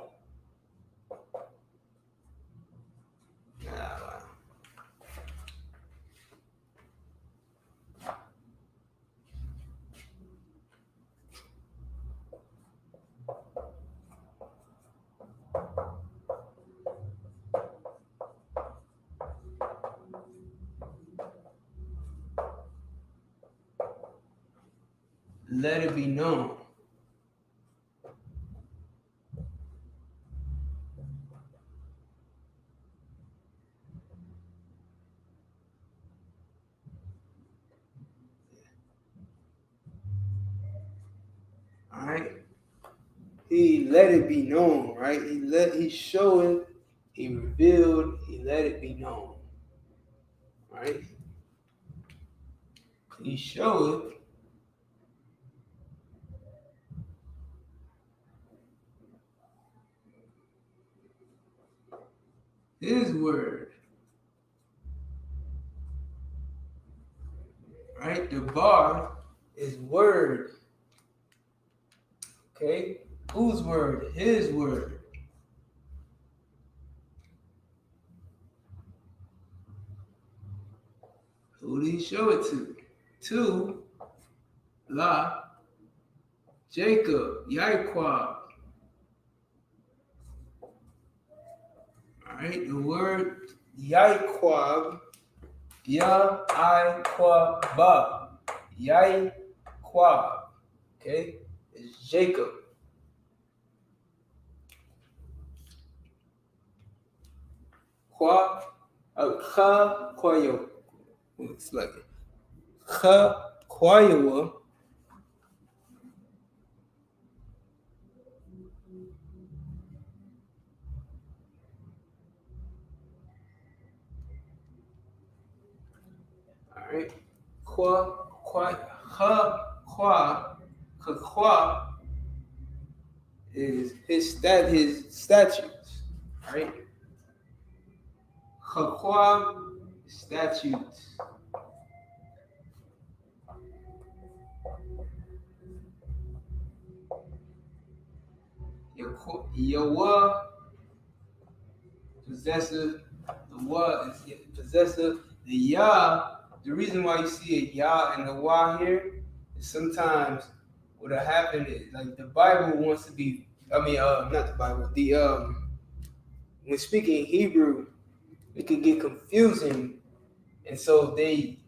Wow. Let it be known. All right. He let it be known, right? He showed it, he revealed, he let it be known. Right? He showed his word. Right? The bar is word. Okay? Whose word? His word. Who did he show it to? To Jacob, Yaquab. Alright, the word Yaquab, Yaquab, Yaquab, okay, is Jacob. Kwayo. It's like Kwayo. Alright. Kwa is his statutes. Right? Kwa statutes. Yahweh, possessive. The wa is possessive. The Yah, the reason why you see a Yah and the Wa here is sometimes what'll happen is like the Bible wants to be. I mean, not the Bible. When speaking Hebrew, it could get confusing, and so we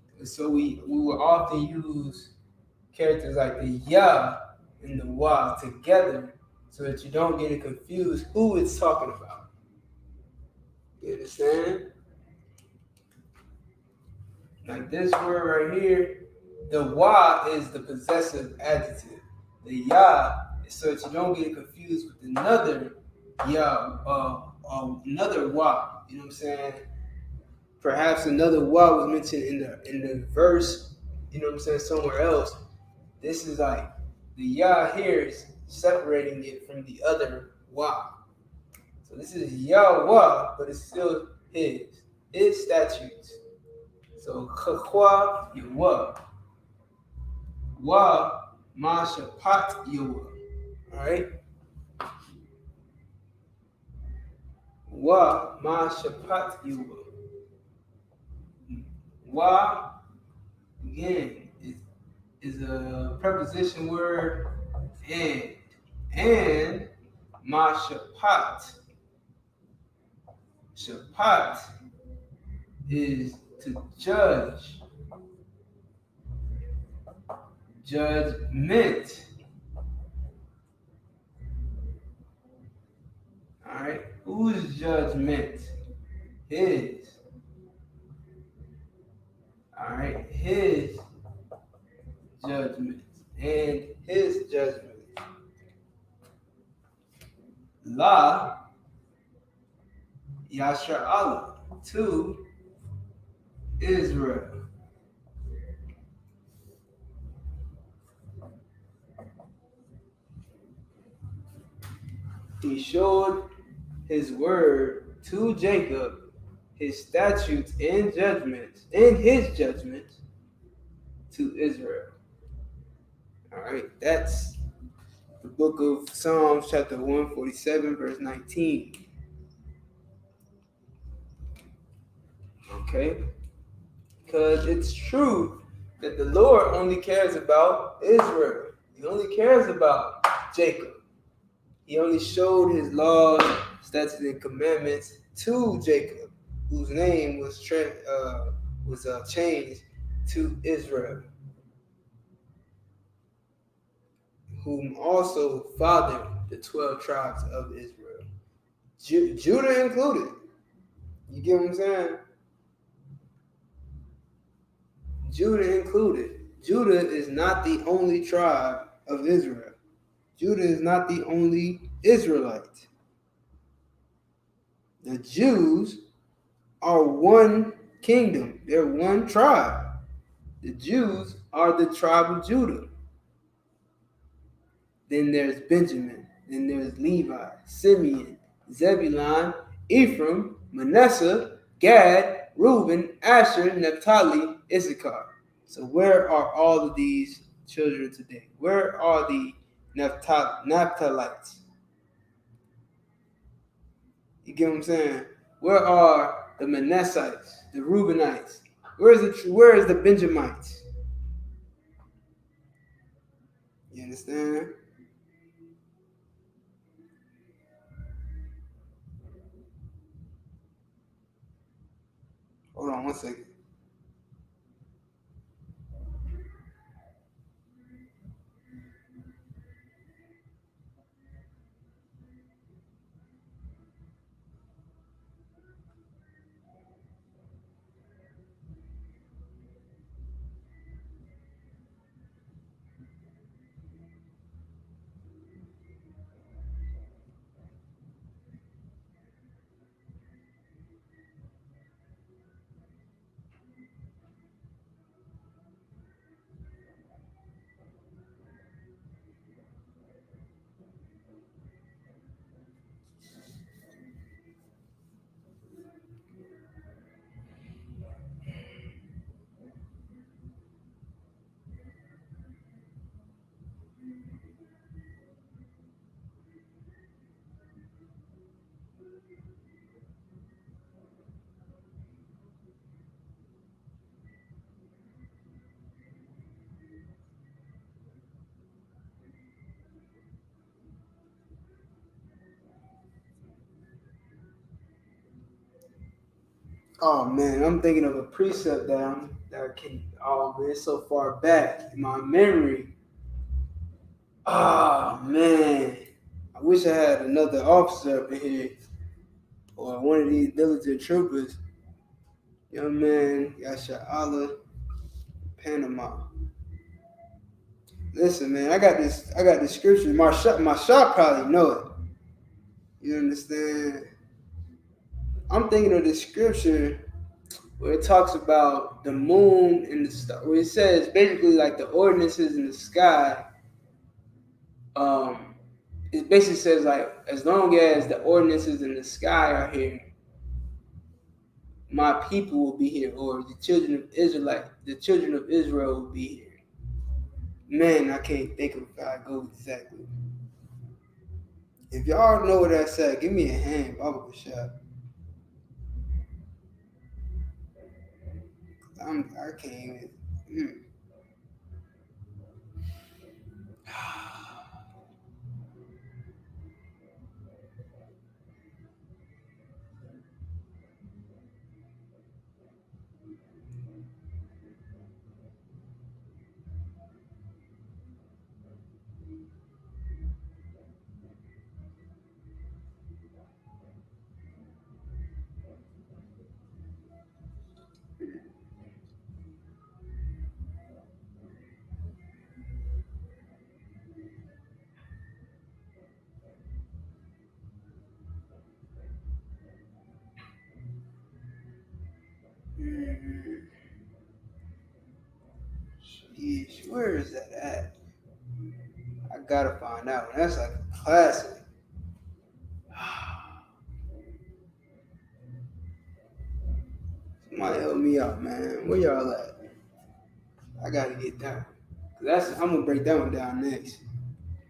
will often use characters like the Yah and the Wa together, so that you don't get it confused who it's talking about. You understand? Like this word right here, the Wa is the possessive adjective. The Yah is so that you don't get it confused with another Yah, another Wa. You know what I'm saying? Perhaps another Wa was mentioned in the verse. You know what I'm saying? Somewhere else. This is like the Yah here is separating it from the other Wa. So this is Yahweh, but it's still his statutes. So Chakwa Yahweh. Wa Ma Shapat Yahweh. Alright? Wa Ma Shapat Yahweh. Wa, again, is a preposition word, and Ma Shapat. Shapat is to judge. Judgment. Alright, whose judgment? His. Alright, his judgment. And his judgment. La Yasher Allah to Israel. He showed his word to Jacob, his statutes and judgments, and his judgments, to Israel. All right, that's the book of Psalms, chapter 147, verse 19. Okay? Because it's true that the Lord only cares about Israel. He only cares about Jacob. He only showed his laws, statutes, and commandments to Jacob, whose name was changed to Israel, whom also fathered the 12 tribes of Israel, Judah included. You get what I'm saying? Judah included. Judah is not the only tribe of Israel. Judah is not the only Israelite. The Jews are one kingdom. They're one tribe. The Jews are the tribe of Judah. Then there's Benjamin. Then there's Levi, Simeon, Zebulun, Ephraim, Manasseh, Gad, Reuben, Asher, Naphtali, Issachar. So where are all of these children today? Where are the Naphtalites? You get what I'm saying? Where are the Manassites, the Reubenites? Where is the Benjamites? You understand? Hold on one second. Oh man, I'm thinking of a precept that can. Oh man, it's so far back in my memory. Oh man, I wish I had another officer up in here or one of these diligent troopers. Young man, YAHANNA, Panama. Listen, man, I got this scripture. My shop probably know it. You understand? I'm thinking of this scripture where it talks about the moon and the star, where it says basically like the ordinances in the sky. It basically says like, as long as the ordinances in the sky are here, my people will be here, or the children of Israel will be here. Man, I can't think of how it goes exactly. If y'all know what that said, give me a hand, Baba Shop. I can't even. Sheesh, where is that at? I gotta find out. That's like a classic. Somebody help me out, man. Where y'all at? I gotta get that one. I'm gonna break that one down next.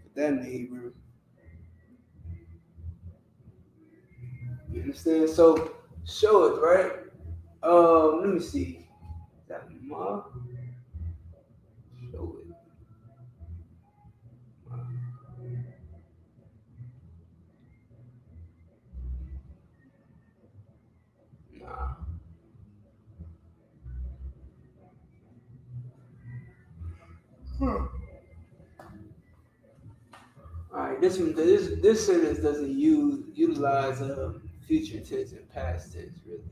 Put that in the Hebrew. You understand? So show it, right? Let me see. Is that Ma? Show it. Nah. All right, this sentence doesn't utilize future tense and past tense really.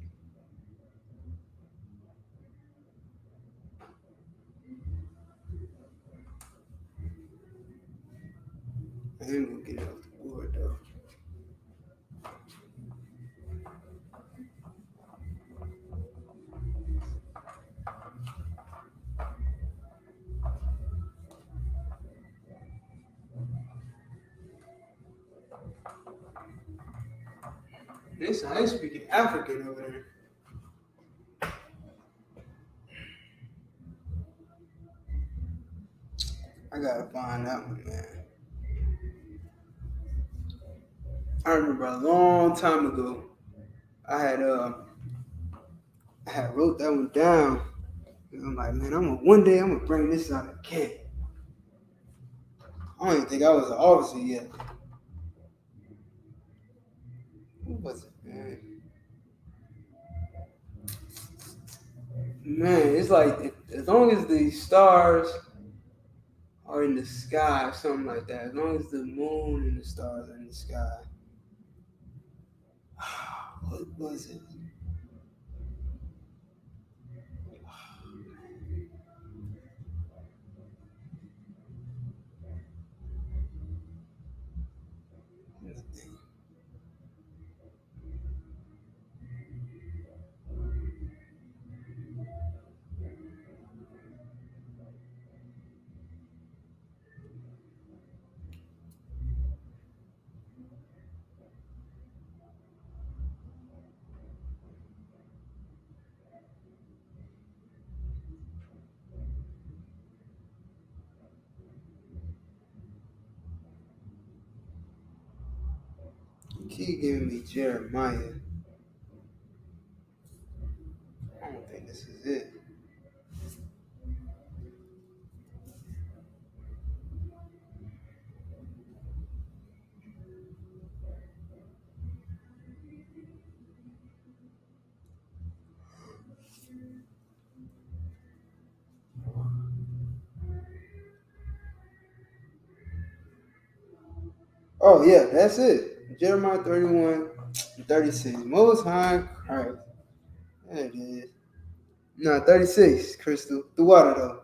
I ain't gonna get it off the board though. I ain't speaking African over there. I gotta find that one, man. I remember a long time ago, I had wrote that one down. And I'm like, man, one day I'm gonna bring this out of camp. I don't even think I was an officer yet. Who was it, man? Man, it's like as long as the stars are in the sky, something like that. As long as the moon and the stars are in the sky. What was it? Keep giving me Jeremiah. I don't think this is it. Oh yeah, that's it. Jeremiah 31 and 36. Most High Christ. There it is. No, 36, Crystal. The water though.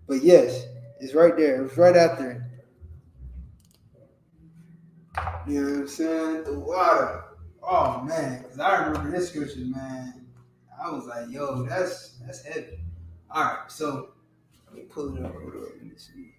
But yes, it's right there. It's right after it. You know what I'm saying? The water. Oh man, because I remember this scripture, man. I was like, yo, that's heavy. Alright, so let me pull it up. Hold up. Let me see.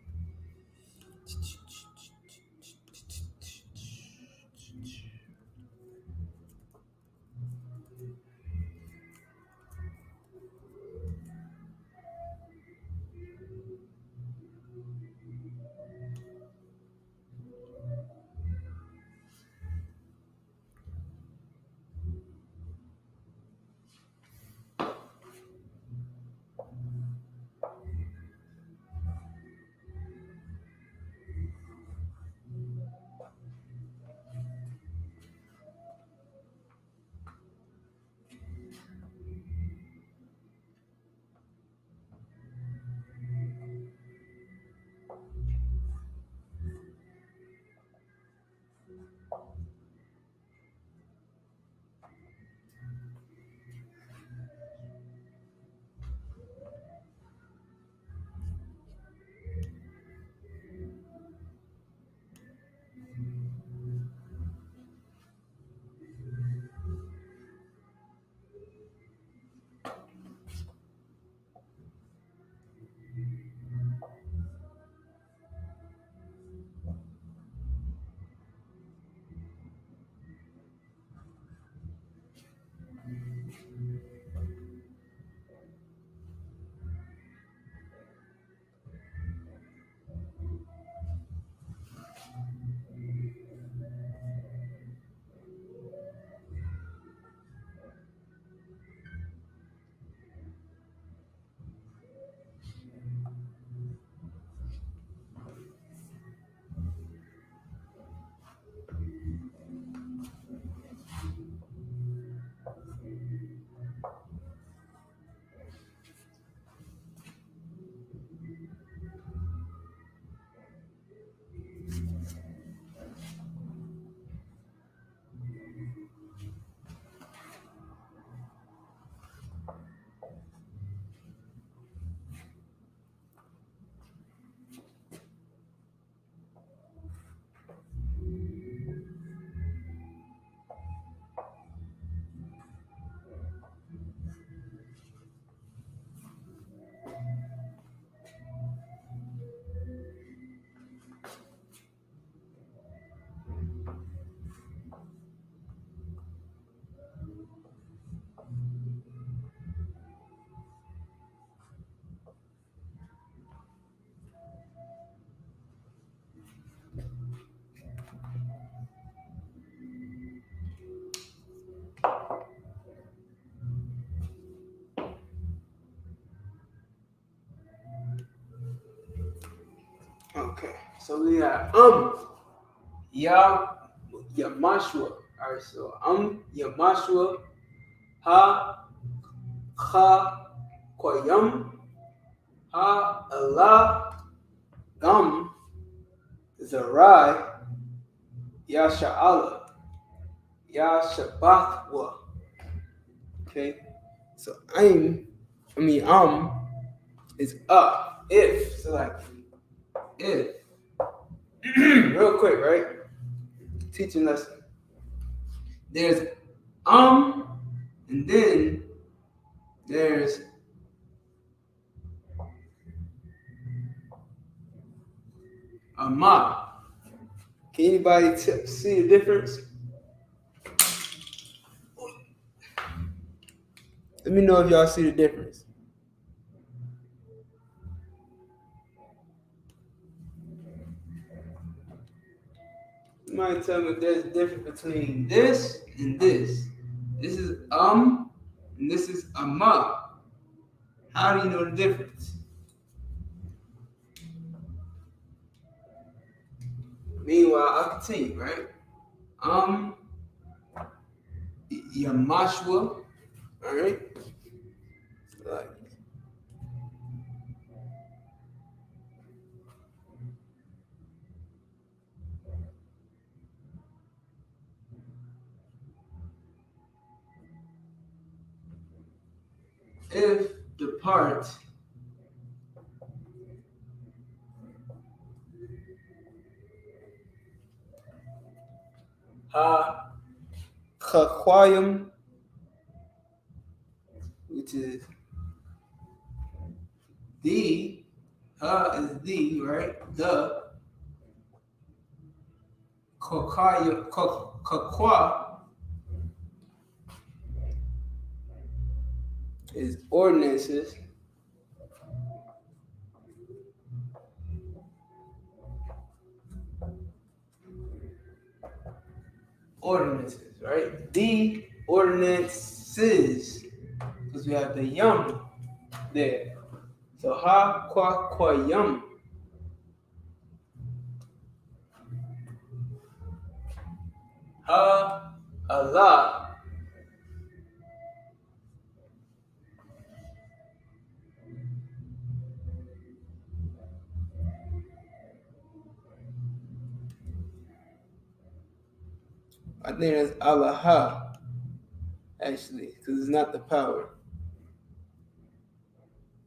Okay, so we got Yamashua. All right, so Yamashua, Ha, Cha, Koyam, Ha, Allah, Gam, Zarai, Yasha'ala, Yashabathwa. Okay, so is up. If, so like, if. Real quick, right? Teaching lesson. There's and then there's ma. Can anybody see the difference? Let me know if y'all see the difference. Somebody tell me if there's a difference between this and this. This is and this is ma. How do you know the difference? Meanwhile, I'll continue, right? Yamashua, all right? Like, if the part ha-kakwayim, which is the, is the, right? The kakwa is ordinances. Ordinances, right? The ordinances, because we have the yum there. So ha kwa yum. Ha Allah. I think that's Allah, actually, because it's not the power.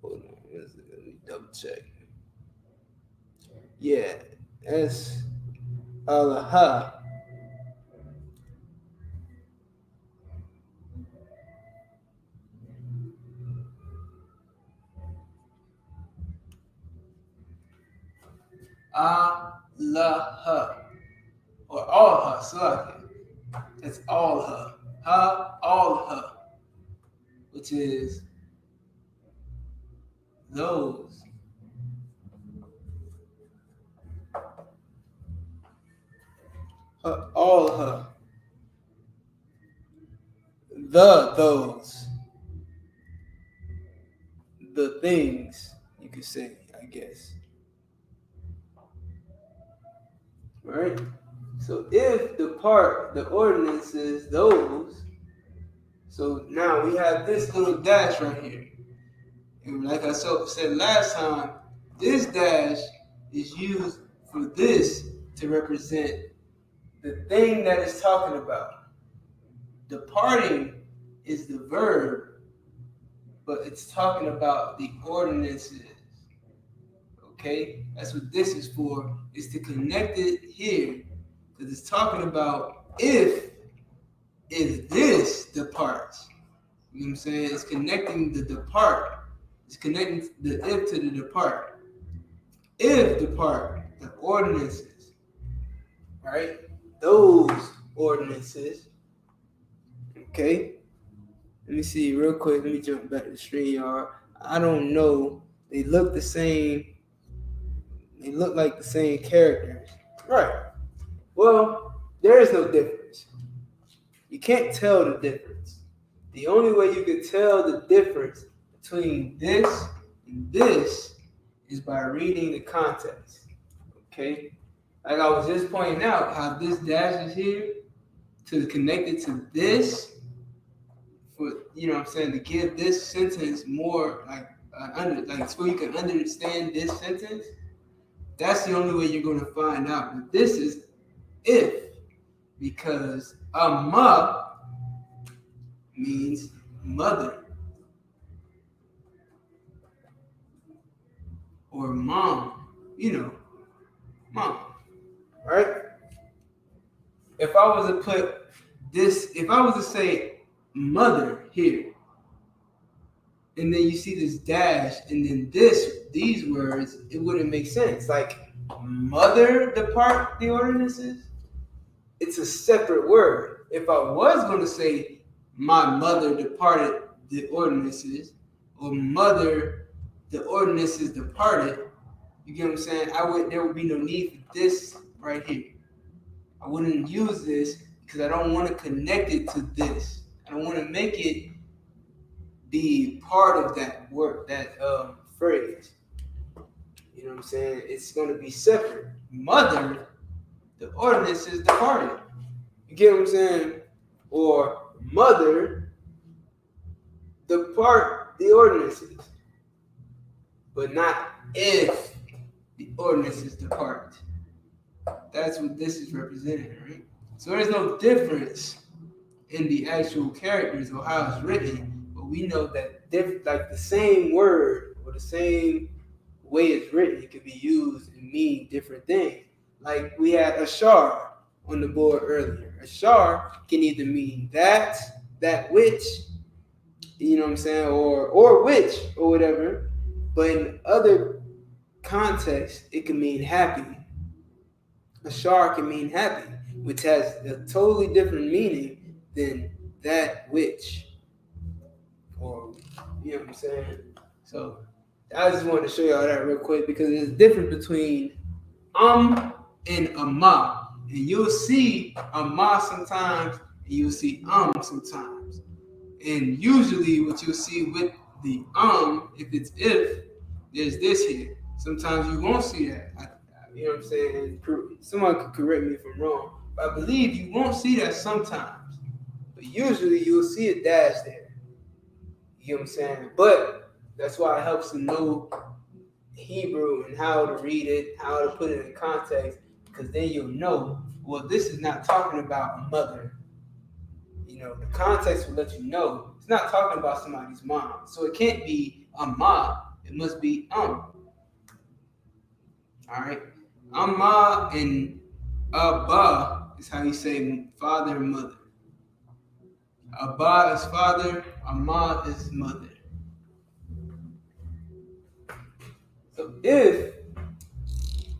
Hold on, let me double check. Yeah, that's Allah. Allah, or all her, Slakia. That's all her. All her, which is those. All her. Those. The things, you could say, I guess. Right? So if the ordinance is those, so now we have this little dash right here. And like I said last time, this dash is used for this to represent the thing that it's talking about. Departing is the verb, but it's talking about the ordinances. Okay? That's what this is for, is to connect it here. Because it's talking about if this departs. You know what I'm saying? It's connecting the depart. It's connecting the if to the depart. If depart, the ordinances. Right? Those ordinances. Okay? Let me see real quick. Let me jump back to the StreamYard. I don't know. They look the same. They look like the same characters. Right. Well, there is no difference. You can't tell the difference. The only way you can tell the difference between this and this is by reading the context. Okay, like I was just pointing out, how this dash is here to connect it to this, for you know what I'm saying, to give this sentence more like so you can understand this sentence. That's the only way you're going to find out. But this is if, because amma means mother or mom, mom, right? If I was to put this, if I was to say mother here, and then you see this dash, and then these words, it wouldn't make sense. Like mother depart the ordinances, it's a separate word. If I was going to say my mother departed the ordinances, or mother, the ordinances departed, you get what I'm saying? There would be no need for this right here. I wouldn't use this because I don't want to connect it to this. I don't want to make it be part of that word, that phrase. You know what I'm saying? It's going to be separate. Mother, the ordinance is departed. You get what I'm saying? Or mother, depart the ordinances. But not if the ordinances depart. That's what this is representing, right? So there's no difference in the actual characters or how it's written, but we know that like the same word or the same way it's written, it could be used and mean different things. Like we had ashar on the board earlier. Ashar can either mean that which, you know what I'm saying, or which or whatever, but in other contexts, it can mean happy. Ashar can mean happy, which has a totally different meaning than that which, or you know what I'm saying. So I just wanted to show y'all that real quick because there's a difference between and amma, and you'll see amma sometimes, and you'll see sometimes, and usually what you'll see with the if it's if, there's this here. Sometimes you won't see that. You know what I'm saying? Someone could correct me if I'm wrong, but I believe you won't see that sometimes. But usually you'll see a dash there. You know what I'm saying? But that's why it helps to know Hebrew and how to read it, how to put it in context, because then you'll know, well, this is not talking about mother. You know, the context will let you know it's not talking about somebody's mom. So it can't be amma, it must be All right. Amma and Abba is how you say father and mother. Abba is father, Amma is mother. So if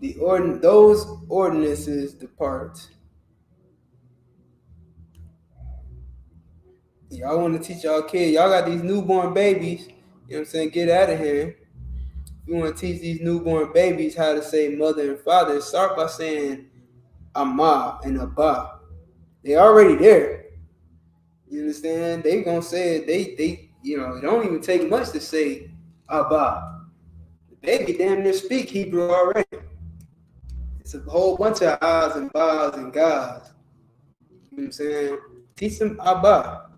those ordinances depart, y'all want to teach y'all kids, y'all got these newborn babies, you know what I'm saying, get out of here. You want to teach these newborn babies how to say mother and father, start by saying Amma and Abba. They already there. You understand? They gonna say it. They you know, it don't even take much to say Abba. The baby damn near speak Hebrew already. It's a whole bunch of A's and Ba's and Ga's. You know what I'm saying? Teach them Abba.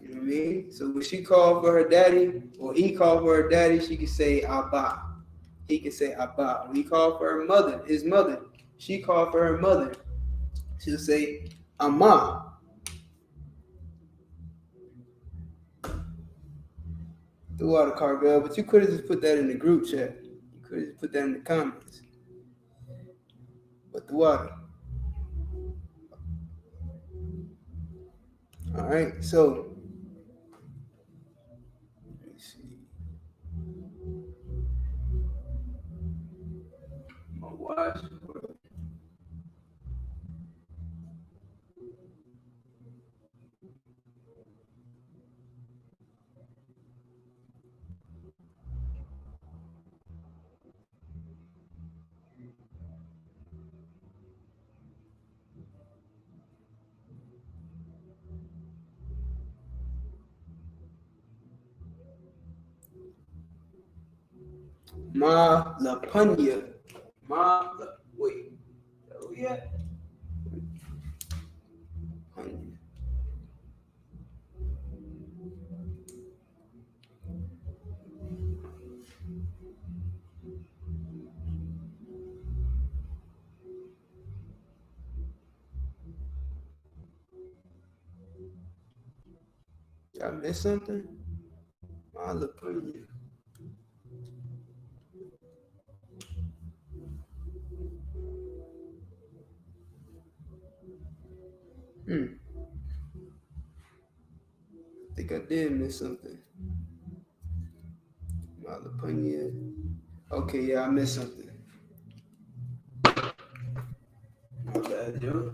You know what I mean? So when she called for her daddy, or he called for her daddy, she could say Abba. He could say Abba. When he called for her mother, his mother, she called for her mother, she'll say Amma. The water, Carvel, but you could have just put that in the group chat. You could have just put that in the comments. But the water. All right, so let me see. My watch. Ma La Punya. Wait. Oh, yeah. Did I miss something? I look pretty. I think I did miss something. Malapanya. Okay, yeah, I missed something. My bad, yo.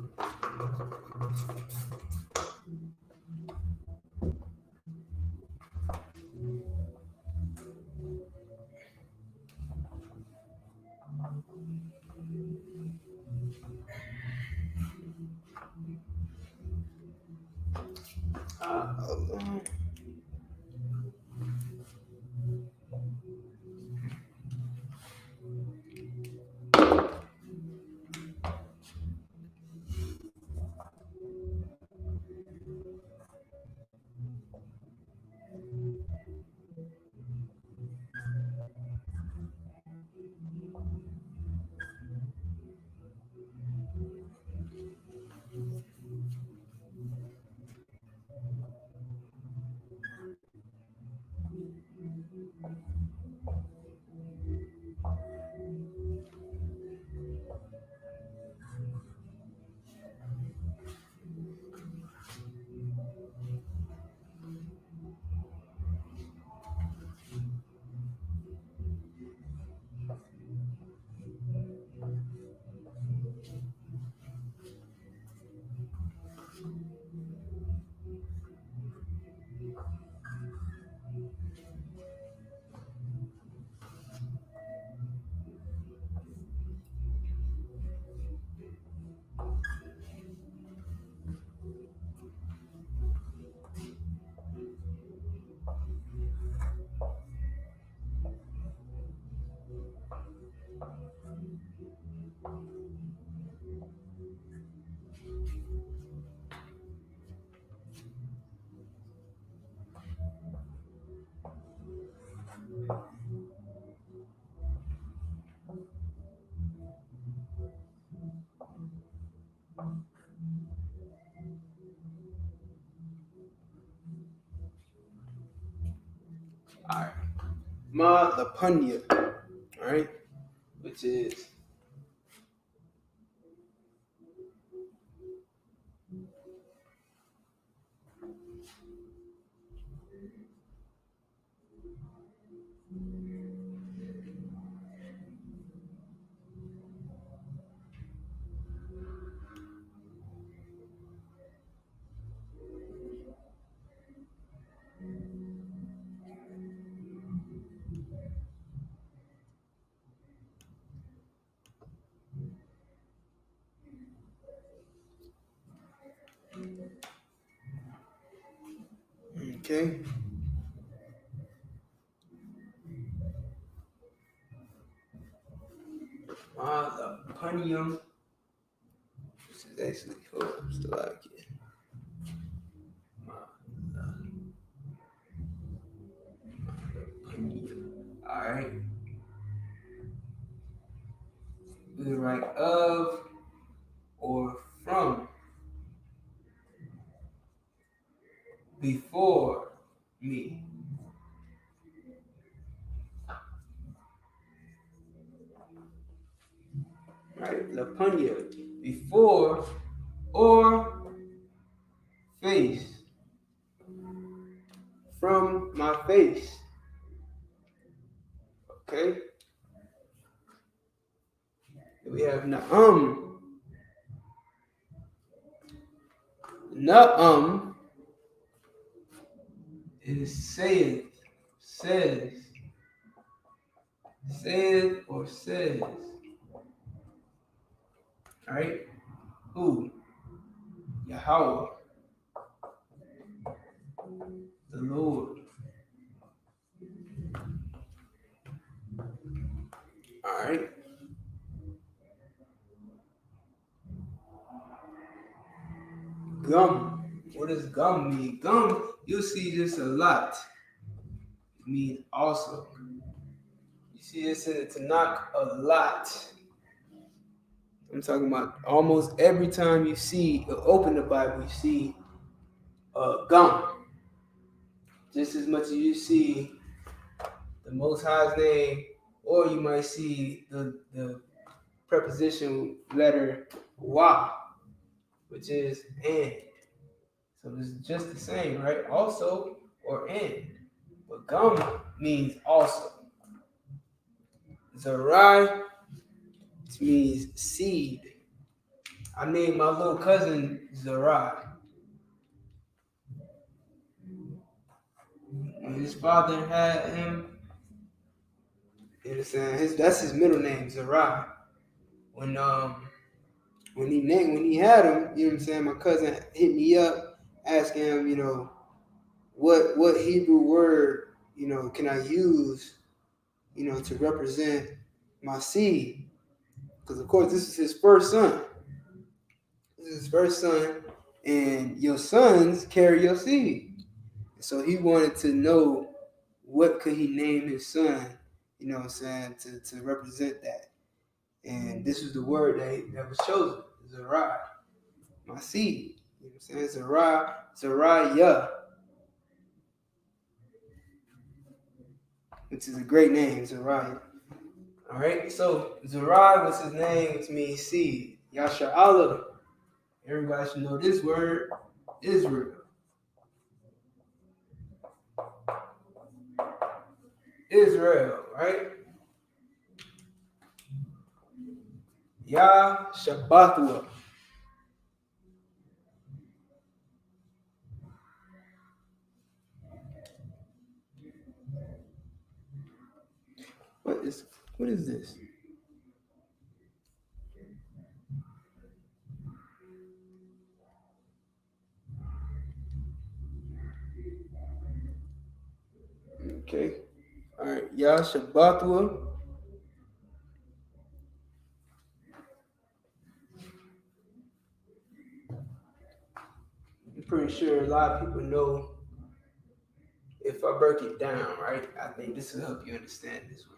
Alright. Malapanya. Alright. Which is okay. Malapanya. This is actually cool. I'm still like it. Alright. We write of or from. Before me. Right? Lapanya. Before or face. From my face. Okay? We have na'am. Na'am is saith, says, saith or says. Alright? Who? Yahweh. The Lord. Alright? Gum. What does gum mean? Gum, you'll see this a lot. It means also. You see this in the Tanakh a lot. I'm talking about almost every time you open the Bible, you see gum. Just as much as you see the Most High's name, or you might see the preposition letter wa, which is and. So it's just the same, right? Also or and. But gum means also. Zarai means seed. I named my little cousin Zarai. When his father had him, you understand? That's his middle name, Zarai. When he had him, you know what I'm saying? My cousin hit me up asking him, what Hebrew word, can I use, to represent my seed? Because of course this is his first son. This is his first son, and your sons carry your seed. So he wanted to know what could he name his son, to represent that. And this was the word that was chosen, Zerai, my seed. You know what I'm saying? Zariah, which is a great name, Zariah. All right, so Zerai was his name, which means seed. Yasha'Allah. Everybody should know this word, Israel. Israel, right? Yah-Shabbathua. What is this? Okay. All right. Yah-Shabbathua. I'm pretty sure a lot of people know if I break it down, right? I think this will help you understand this word.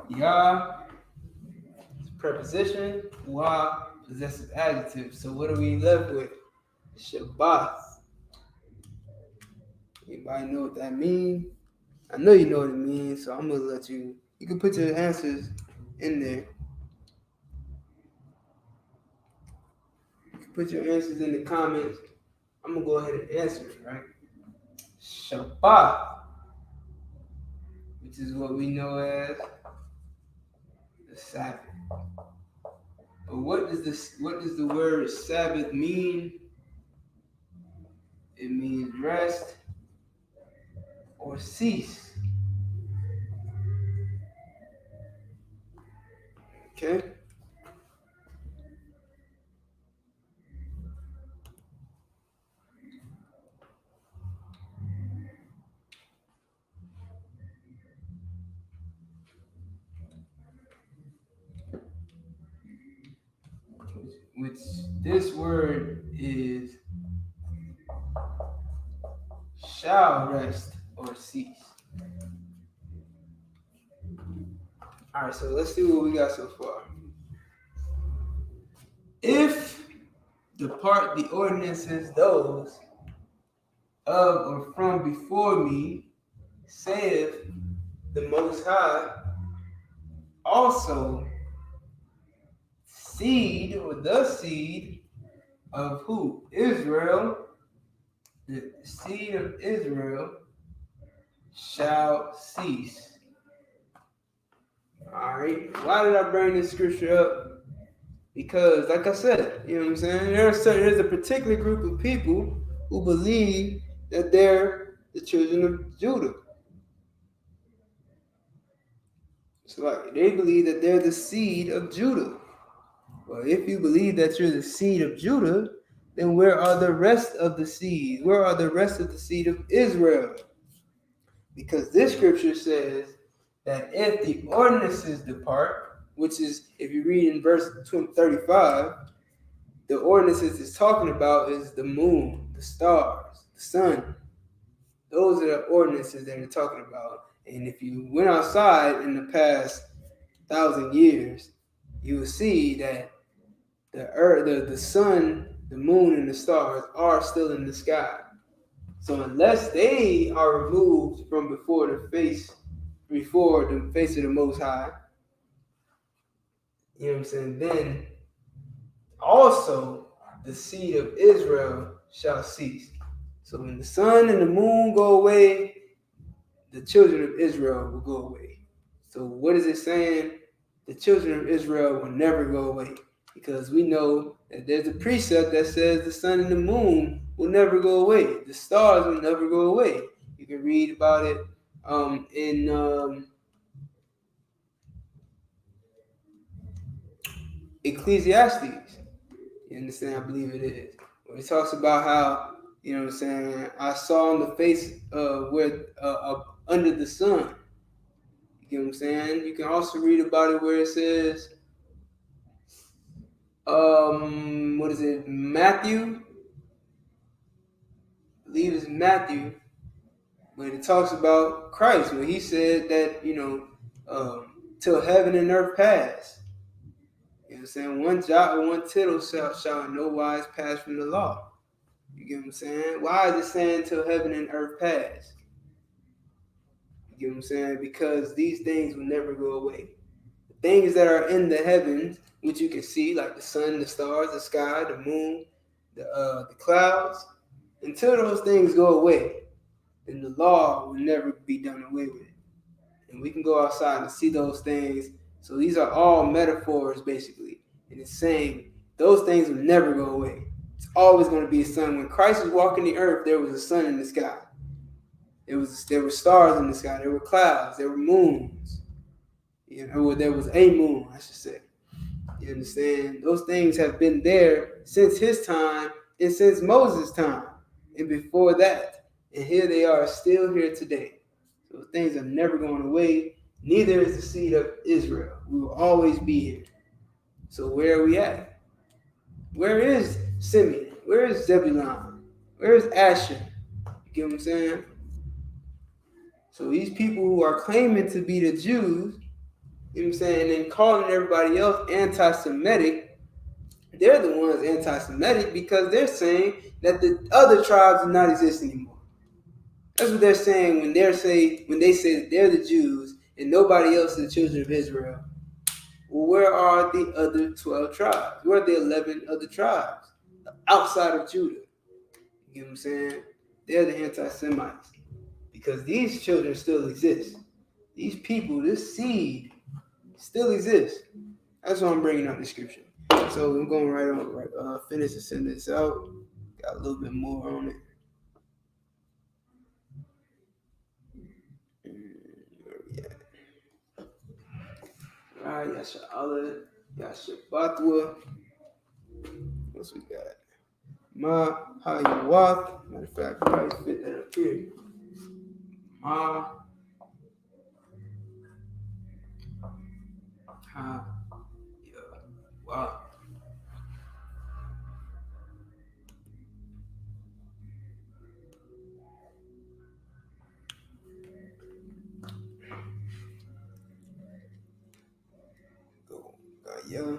Yah, preposition. Wa, possessive adjective. So what are we left with? Shabbat. Anybody know what that means? I know you know what it means, so I'm gonna let you. You can put your answers in there. You can put your answers in the comments. I'm gonna go ahead and answer it, right? Shabbat, which is what we know as the Sabbath. But what does the word Sabbath mean? It means rest or cease. Okay? Which this word is shall rest or cease. All right, so let's see what we got so far. If depart the ordinances those of or from before me, saith the Most High, also seed or the seed of who? Israel. The seed of Israel shall cease. All right. Why did I bring this scripture up? Because, like I said, you know what I'm saying? There's a particular group of people who believe that they're the children of Judah. So, like, they believe that they're the seed of Judah. Well, if you believe that you're the seed of Judah, then where are the rest of the seed? Where are the rest of the seed of Israel? Because this scripture says that if the ordinances depart, which is, if you read in verse 35, the ordinances it's talking about is the moon, the stars, the sun. Those are the ordinances that they're talking about. And if you went outside in the past 1,000 years, you will see that the earth, the sun, the moon, and the stars are still in the sky. So unless they are removed from before the face of the Most High, you know what I'm saying, then also the seed of Israel shall cease. So when the sun and the moon go away, the children of Israel will go away. So what is it saying? The children of Israel will never go away, because we know that there's a precept that says the sun and the moon will never go away. The stars will never go away. You can read about it in Ecclesiastes. You understand? I believe it is. Where it talks about how, you know what I'm saying, I saw on the face under the sun. You know what I'm saying? You can also read about it where it says, what is it? Matthew? I believe it's Matthew, when it talks about Christ, when he said that, till heaven and earth pass. You know what I'm saying? One jot or one tittle shall in no wise pass from the law. You get what I'm saying? Why is it saying till heaven and earth pass? You get what I'm saying? Because these things will never go away. The things that are in the heavens, which you can see, like the sun, the stars, the sky, the moon, the clouds, until those things go away, then the law will never be done away with. And we can go outside and see those things. So these are all metaphors, basically. And it's saying those things will never go away. It's always going to be a sun. When Christ was walking the earth, there was a sun in the sky. There were stars in the sky. There were clouds. There were moons. There was a moon, I should say. You understand? Those things have been there since his time and since Moses' time and before that. And here they are, still here today. So things are never going away. Neither is the seed of Israel. We will always be here. So where are we at? Where is Simeon? Where is Zebulun? Where is Asher? You get what I'm saying? So these people who are claiming to be the Jews, you know what I'm saying, and then calling everybody else anti-Semitic, they're the ones anti-Semitic because they're saying that the other tribes do not exist anymore. That's what they're saying when they say that they're the Jews and nobody else is the children of Israel. Well, where are the other 12 tribes? Where are the 11 other tribes outside of Judah? You know what I'm saying? They're the anti-Semites because these children still exist. These people, this seed, still exists. That's why I'm bringing up the scripture. So I'm going finish the sentence out. Got a little bit more on it. Where we at? All right, Yasha'Allah, Yasha'Batwa. What's we got? Ma Hayawath. Matter of fact, probably fit that up here. Ma Hayawath. Go. Yeah.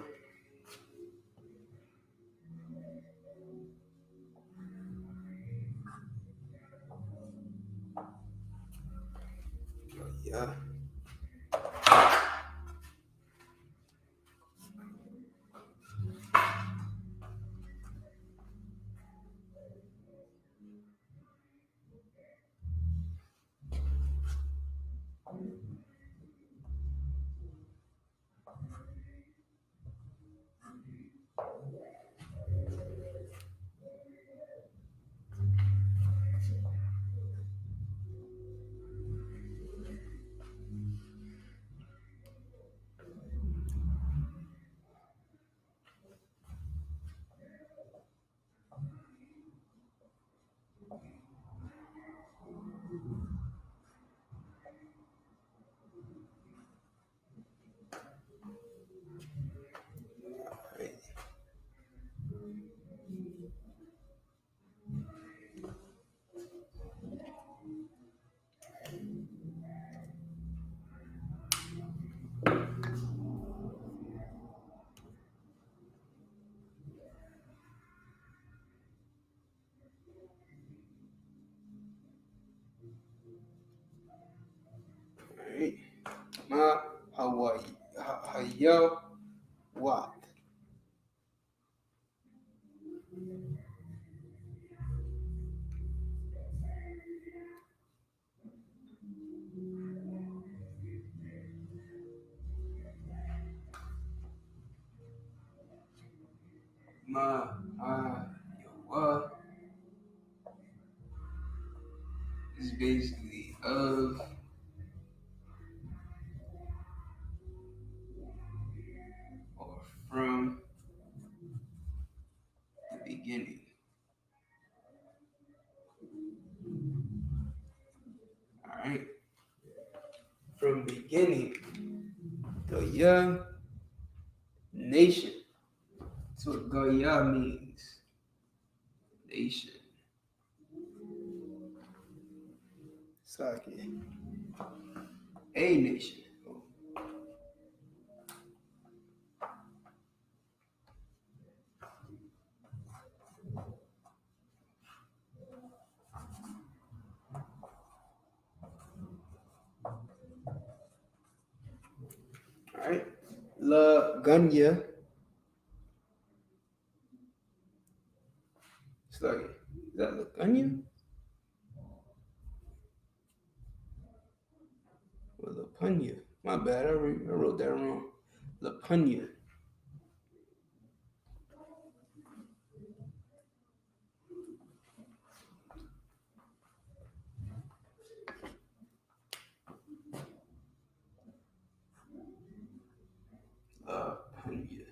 Yeah. Yo, what? Yo, what? Is basically of or from the beginning. Alright? From beginning. Goya nation. That's what Goya means. Nation. It's like a nation. Alright. La Gunya. It's like, is that La Gunya? Or La Punya? My bad, I wrote that wrong. La Punya. La Punya.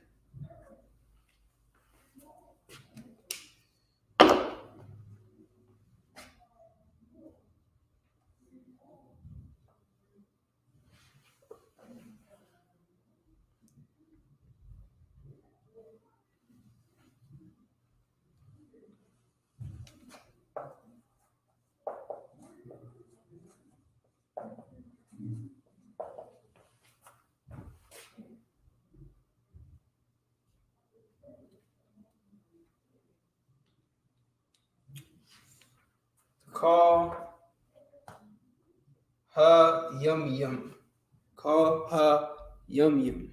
Call her yum yum. Call her yum yum.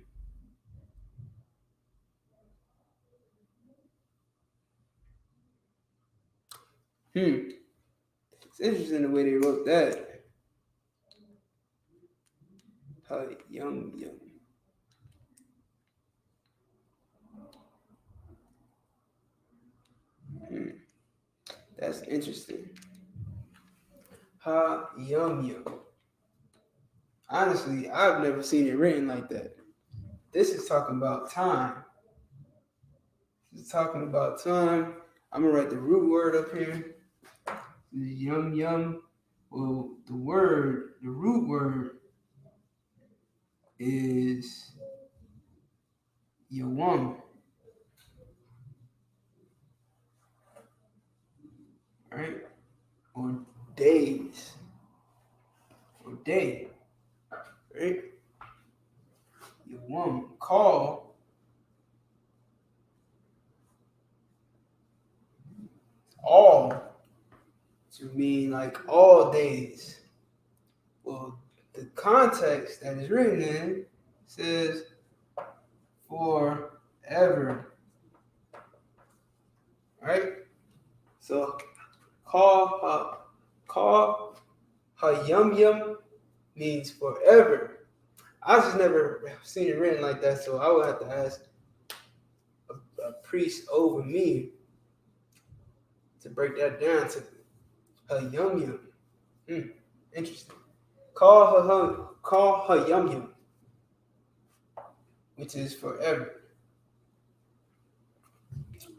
It's interesting the way they wrote that. Her yum yum. That's interesting. Ha yum yum. Honestly, I've never seen it written like that. This is talking about time. This is talking about time. I'm gonna write the root word up here. Yum yum. Well, the root word is yawam. Right? Or days. Or day. Right? Yawam. Call. All. To mean like all days. Well, the context that is written in says forever. Right? So call her yum yum means forever. I just never seen it written like that, so I would have to ask a priest over me to break that down to her yum yum. Interesting. Call her yum yum, which is forever.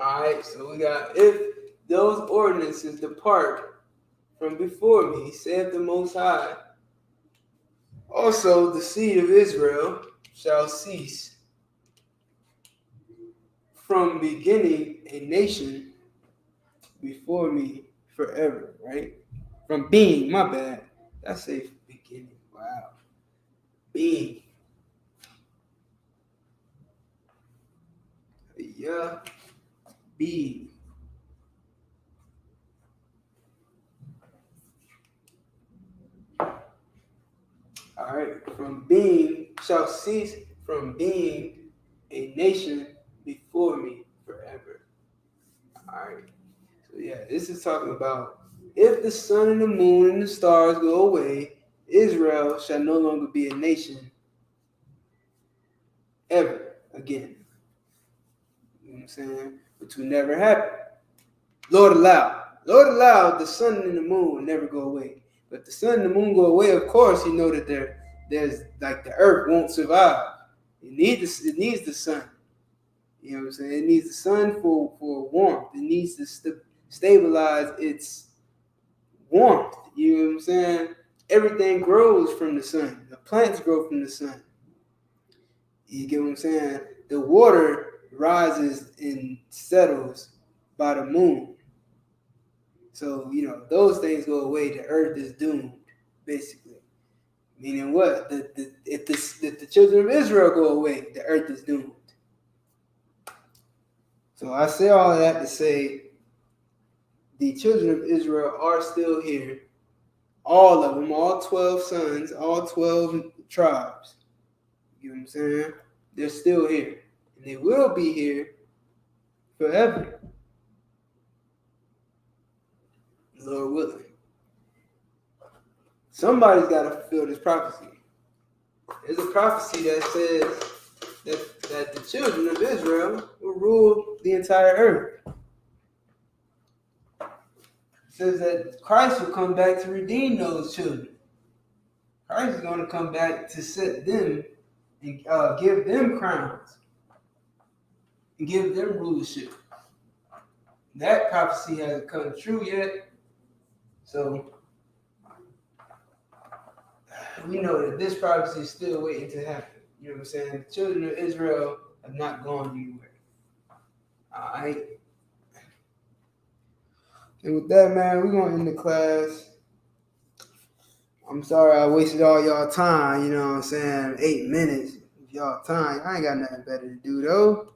Alright, so we got, if those ordinances depart from before me, saith the Most High, also the seed of Israel shall cease from beginning a nation before me forever, right? From being, my bad. That's a beginning. Wow. Being. Yeah. Being. All right. From being shall cease from being a nation before me forever. All right. So yeah, this is talking about if the sun and the moon and the stars go away, Israel shall no longer be a nation ever again. You know what I'm saying? Which will never happen. Lord allow the sun and the moon will never go away. But if the sun and the moon go away, of course, you know that there's like the earth won't survive. It needs the sun. You know what I'm saying? It needs the sun for warmth. It needs to stabilize its warmth. You know what I'm saying? Everything grows from the sun. The plants grow from the sun. You get what I'm saying? The water rises and settles by the moon. So, you know, those things go away. The earth is doomed, basically. Meaning what? If the children of Israel go away, the earth is doomed. So I say all that to say the children of Israel are still here. All of them, all 12 sons, all 12 tribes. You know what I'm saying? They're still here. And they will be here forever. Lord willing. Somebody's got to fulfill this prophecy. There's a prophecy that says that the children of Israel will rule the entire earth. It says that Christ will come back to redeem those children. Christ is going to come back to set them and give them crowns and give them rulership. That prophecy hasn't come true yet. So we know that this prophecy is still waiting to happen. You know what I'm saying? The children of Israel have not gone anywhere. All right. And with that, man, we're going to end the class. I'm sorry I wasted all y'all time, you know what I'm saying? 8 minutes of y'all time. I ain't got nothing better to do, though.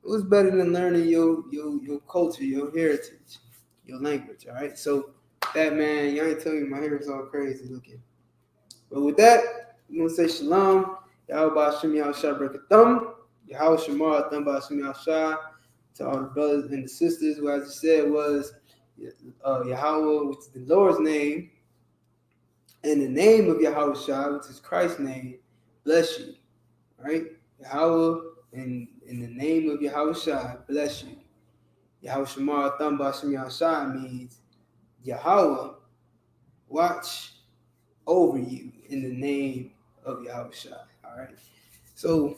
It was better than learning your culture, your heritage, your language, all right? So, that, man, y'all ain't telling me my hair is all crazy looking. But with that, we're going to say shalom. Yahweh Shem Yahshua Brekathum. Yahweh Shemar Thumba Shem Yahshua. To all the brothers and the sisters who, as I said, was Yahweh, which is the Lord's name, and the name of Yahweh Shah, which is Christ's name, bless you. Right? Yahweh, in the name of Yahweh Shah, bless you. Yahweh Shemar Thumba Shem Yahshua means Yahweh, watch over you in the name of Yahweh Shah. All right. So,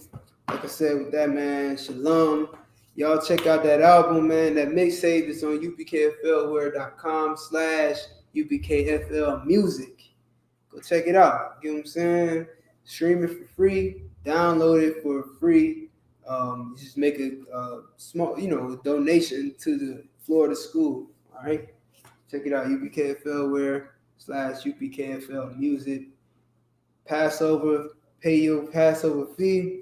like I said, with that, man, shalom. Y'all check out that album, man. That mixtape is on upkflware.com/upkfl music. Go check it out. You know what I'm saying? Stream it for free. Download it for free. Just make a small, donation to the Florida school. All right. Check it out. upkflware.com/upkfl music. Passover. Pay your Passover fee.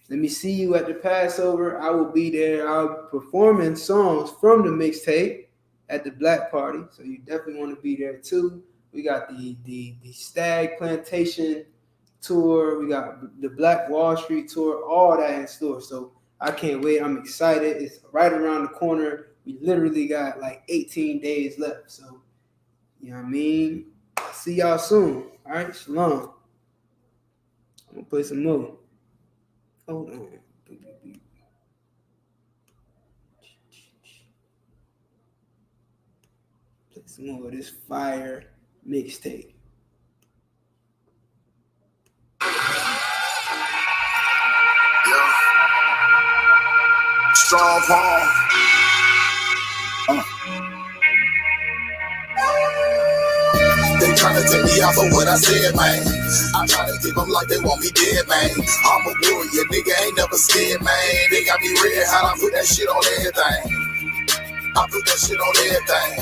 Let me see you at the Passover. I will be there. I'll be performing songs from the mixtape at the Black Party. So you definitely want to be there too. We got the Stag Plantation tour. We got the Black Wall Street tour. All that in store. So I can't wait. I'm excited. It's right around the corner. We literally got like 18 days left. So, you know what I mean? I'll see y'all soon. All right. Shalom. I'm going to play some more. Hold on. Play some more of this fire mixtape. Yeah. Strong palm. They tryna take me out for what I said, man. I tryna keep them like they want me dead, man. I'm a warrior, nigga, ain't never scared, man. They got me red hot, I put that shit on everything. I put that shit on everything.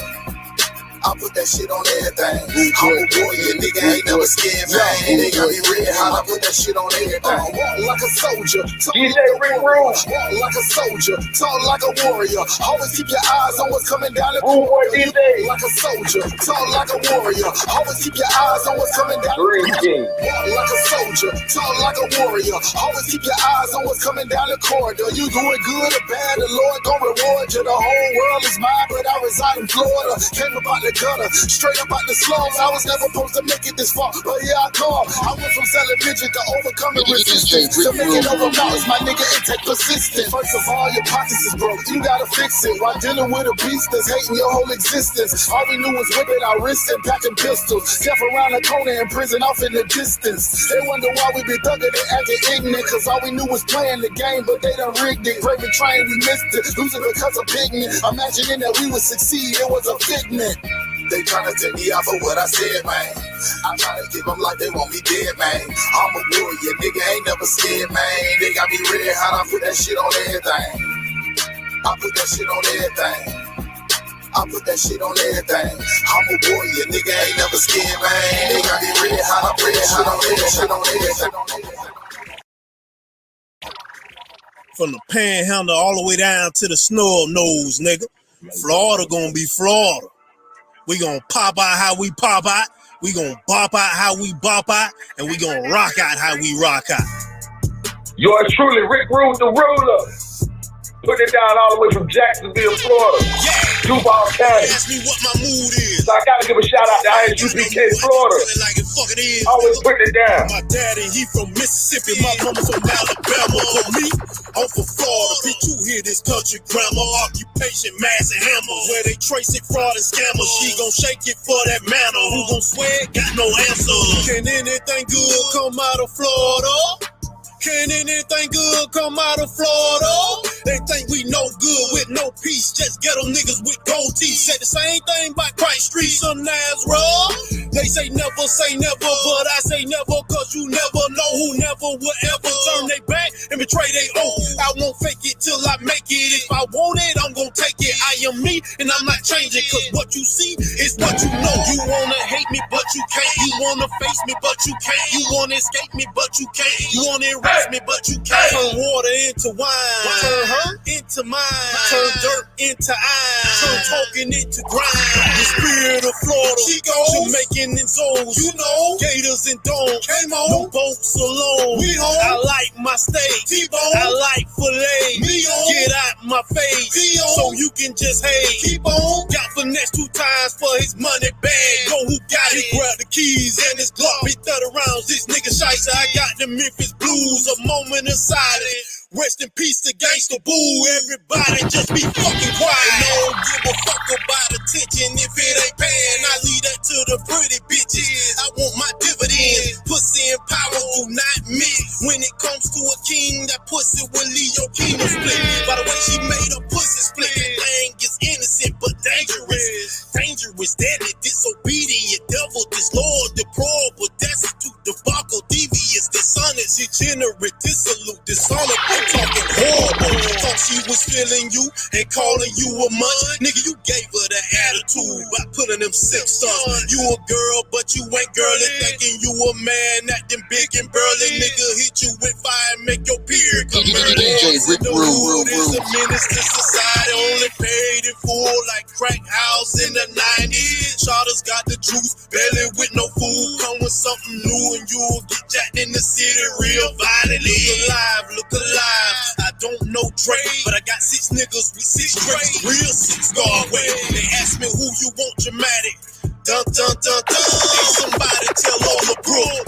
I put that shit on everything. I'm a warrior, nigga, ain't never scared, man. They got me red hot, I put that shit on everything. Walk like a soldier, talk DJ like a warrior. Walk like a soldier, talk like a warrior. Always keep your eyes on what's coming down the Rude boy DJ. like a soldier, talk like a warrior. Always keep your eyes on what's coming down. Green King. Walk like a soldier, talk like a warrior. Always keep your eyes on what's coming down the corridor. You doing good or bad, the Lord gon' reward you. The whole world is mine, but I reside in Florida. Came up out the gutter, straight up out the slums. I was never supposed to make it this far, but here I come. I went from selling midget to overcoming resistance. To make it over mountains, my nigga, it take persistence. First of all, your pockets is broke, you gotta fix it. While dealing with a beast that's hating your whole existence. All we knew was whipping our wrists and packing pistols. Step around the corner in prison, off in the distance. They wonder why we be thugging and acting ignorant, cause all we knew was playing the game, but they done rigged it. Great train, we missed it, losing because of pigment. Imagining that we would succeed, it was a figment. They tryna take me out for what I said, man. I tryna give them like they want me dead, man. I'm a warrior, nigga, ain't never scared, man. They got me red hot, I put that shit on everything. I put that shit on everything. I put that shit on everything. I'm a warrior, nigga, ain't never scared, man. They got me red hot, I put that shit on everything. From the panhandle all the way down to the snub nose, nigga. Florida gonna be Florida. We gonna pop out how we pop out. We gonna bop out how we bop out. And we gonna rock out how we rock out. Yours truly, Rick Rude, the ruler. Putting it down all the way from Jacksonville, Florida. Yeah. Duval County. Ask me what my mood is. So I gotta give a shout out to I.S.U.P.K, Florida. Like it fucking is. Always putting it down. My daddy, he from Mississippi. My mama from Alabama. For me, I'm from Florida. Bitch, you hear this country grammar. Occupation, mass and hammer. Where they trace it, fraud and scammer. She gon' shake it for that manner. Who gon' swear it? Got no answer. Can anything good come out of Florida? Can anything good come out of Florida? They think we no good with no peace. Just ghetto niggas with gold teeth. Said the same thing about Christ Street, some Nazareth. They say never, but I say never, cause you never know who never will ever turn they back and betray they oath. I won't fake it till I make it. If I want it, I'm gonna take it. I am me, and I'm not changing, cause what you see is what you know. You wanna hate me, but you can't. You wanna face me, but you can't. You wanna escape me, but you can't. You wanna erase me, but you can't. Turn water into wine. Turn hurt into mine. Turn dirt into iron. Turn talking into grind. The spirit of Florida, Jamaican and Zoes. You know, Gators and Domes. No boats alone. I like my steak. T-bone. I like filet. Get out my face, so you can just hate. Keep on. Got finesse 2 times for his money bag. Go who got it? Grab the keys and his Glock. Be 30 rounds. This nigga shiesty. I got the Memphis Blues. A moment of silence. Rest in peace to Gangsta Boo. Everybody just be fucking quiet. No give a fuck about attention if it ain't paying. I leave that to the pretty bitches. I want my dividends. Pussy and power do not mix. When it comes to a king, that pussy will leave your kingdom split. By the way, she made a pussy split. The thing is innocent but dangerous. Dangerous, deadly, disobedient, devil, disloyal, deplorable, destitute, debacle, devious, dishonest, degenerate, dissolute, dishonorable. Talking horrible. Thought she was feeling you and calling you a munch. Nigga, you gave her the attitude by putting them 6 stunts. You a girl, but you ain't girly. Thinking you a man, acting big and burly. Nigga hit you with fire and make your beard come early. The hood is a menace to society. Only paid in full like crack house in the 90s. Charters got the juice, belly with no food. Come with something new and you'll get jacked in the city real violently. Look alive. I don't know Drake, but I got 6 niggas with 6 Drakes. Real 6 guard way. They ask me who you want dramatic. Dun dun dun dun. Ain't somebody tell on the brook.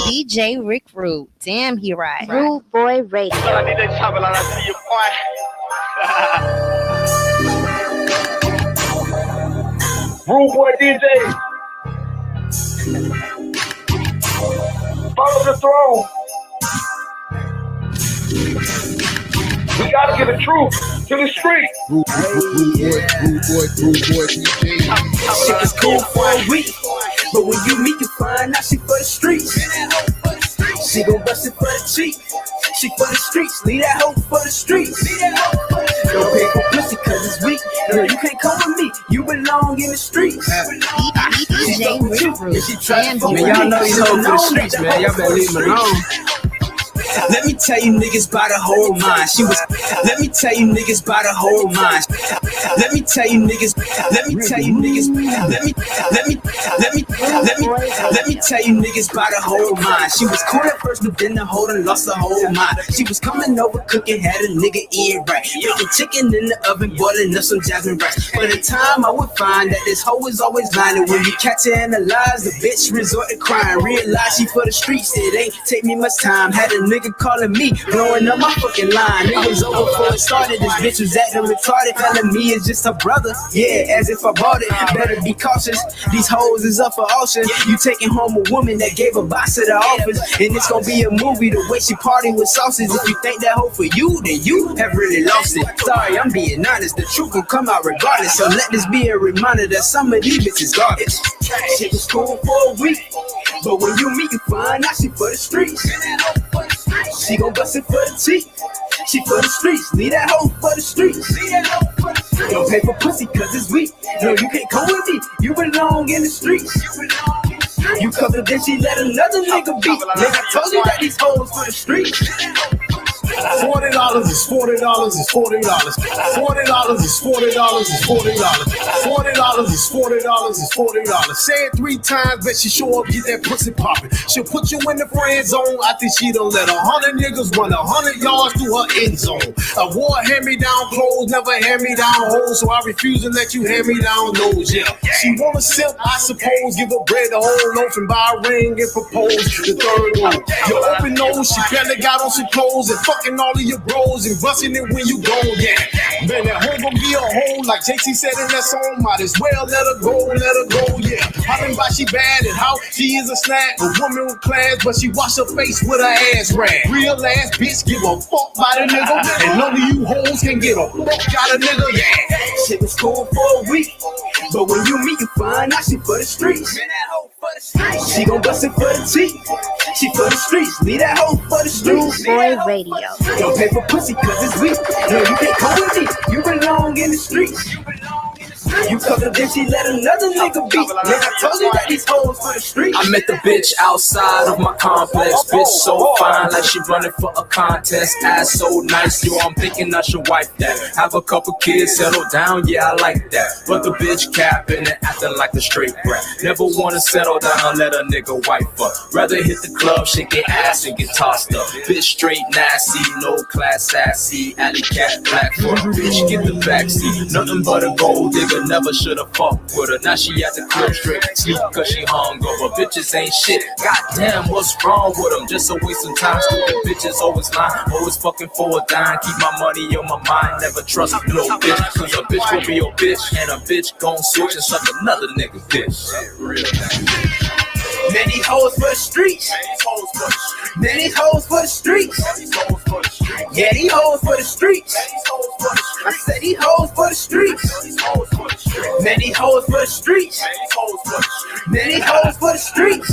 DJ Rick Rude. Damn, he right. Rude Boy Radio. Rude Boy DJ. Follow the throne. We gotta get the truth to the street. Rude boy, Shit is cool for a week, but when you meet, you find out she for the streets. She gon' bust it for the cheek. She for the streets, leave that hoe for the streets. Don't pay for pussy cause it's weak. Girl, you can't come with me. belong in the streets. DJ Rick Root. Damn, Man, y'all know these hoes for the streets, man. Y'all better leave them alone. Let me tell you niggas by the whole mind. Let me tell you niggas by the whole mind. Let me tell you niggas. Let me tell you niggas. Let me tell you niggas by the whole mind. She was cool at first, but then the hoe done lost her whole mind. She was coming over cooking, had a nigga eating right. Making chicken in the oven, boiling up some jasmine rice. By the time I would find that this hoe is always lying, and when you catch her in the lies, the bitch resort to crying. Realize she for the streets, it ain't take me much time. Had a nigga calling me, blowing up my fucking line. It was over before it started. This bitch was acting retarded, telling me it's just her brother. Yeah, as if I bought it. Better be cautious. These hoes is up for auction. You taking home a woman that gave a box to the office, and it's gonna be a movie the way she party with sauces. If you think that hoe for you, then you have really lost it. Sorry, I'm being honest. The truth will come out regardless. So let this be a reminder that some of these bitches garbage. Shit was cool for a week, but when you meet, you find out she for the streets. She gon' bust it for the teeth. She for the streets. Leave that hoe for the streets. Don't pay for pussy cause it's weak. No, you can't come with me. You belong in the streets. You covered then she let another nigga beat. Nigga, I told you that these hoes for the streets. $40 is $40 is $40. $40 is $40 is $40. $40 is $40 is $40. Say it 3 times, bet she show up, get that pussy poppin'. She'll put you in the friend zone. I think she done let 100 niggas run 100 yards through her end zone. I wore hand-me-down clothes, never hand-me-down hoes, so I refuse to let you hand-me-down those. Yeah, she wanna sip, I suppose. Give her bread the whole loaf and buy a ring and propose the third one. Your open nose, she barely got on some clothes and fucking all of your bros and busting it when you gone, yeah. Man, that hoe gon' be a hoe, like JT said in that song. Might as well let her go, yeah. I think why she bad and how she is a snack, a woman with class, but she wash her face with her ass rag. Real ass bitch, give a fuck by the nigga, and none of you hoes can get a fuck out of nigga, yeah. Shit was cool for a week, but when you meet, you find out she for the streets. She gon' bust it for the teeth. She for the streets. Leave that hoe for the streets. Boy Radio. Don't pay for pussy cause it's weak. No, you can't come with me. You belong in the streets. You covered then she let another nigga beat. Man, I told you that these hoes for the streets. I met the bitch outside of my complex. Bitch so fine, like she running for a contest. Ass so nice, yo, I'm thinking I should wipe that. Have a couple kids, settle down, yeah, I like that. But the bitch capping and acting like a straight brat. Never wanna settle down and let a nigga wipe up. Rather hit the club, shake your ass and get tossed up. Bitch straight nasty, no class sassy. Alley cat black for a bitch, get the backseat. Nothing but a gold digger. Never should've fucked with her. Now she at the crib straight sleep cause she hungover. Bitches ain't shit. Goddamn, what's wrong with them? Just a waste of time. Stupid bitches always lying. Always fucking for a dime. Keep my money on my mind. Never trust no bitch. Cause a bitch gon' be your bitch. And a bitch gon' switch and suck another nigga bitch. Real. Many hoes for the streets. Many hoes for the streets. Yeah, these hoes for the streets. I said these hoes for the streets. Many hoes for the streets. Many hoes for the streets.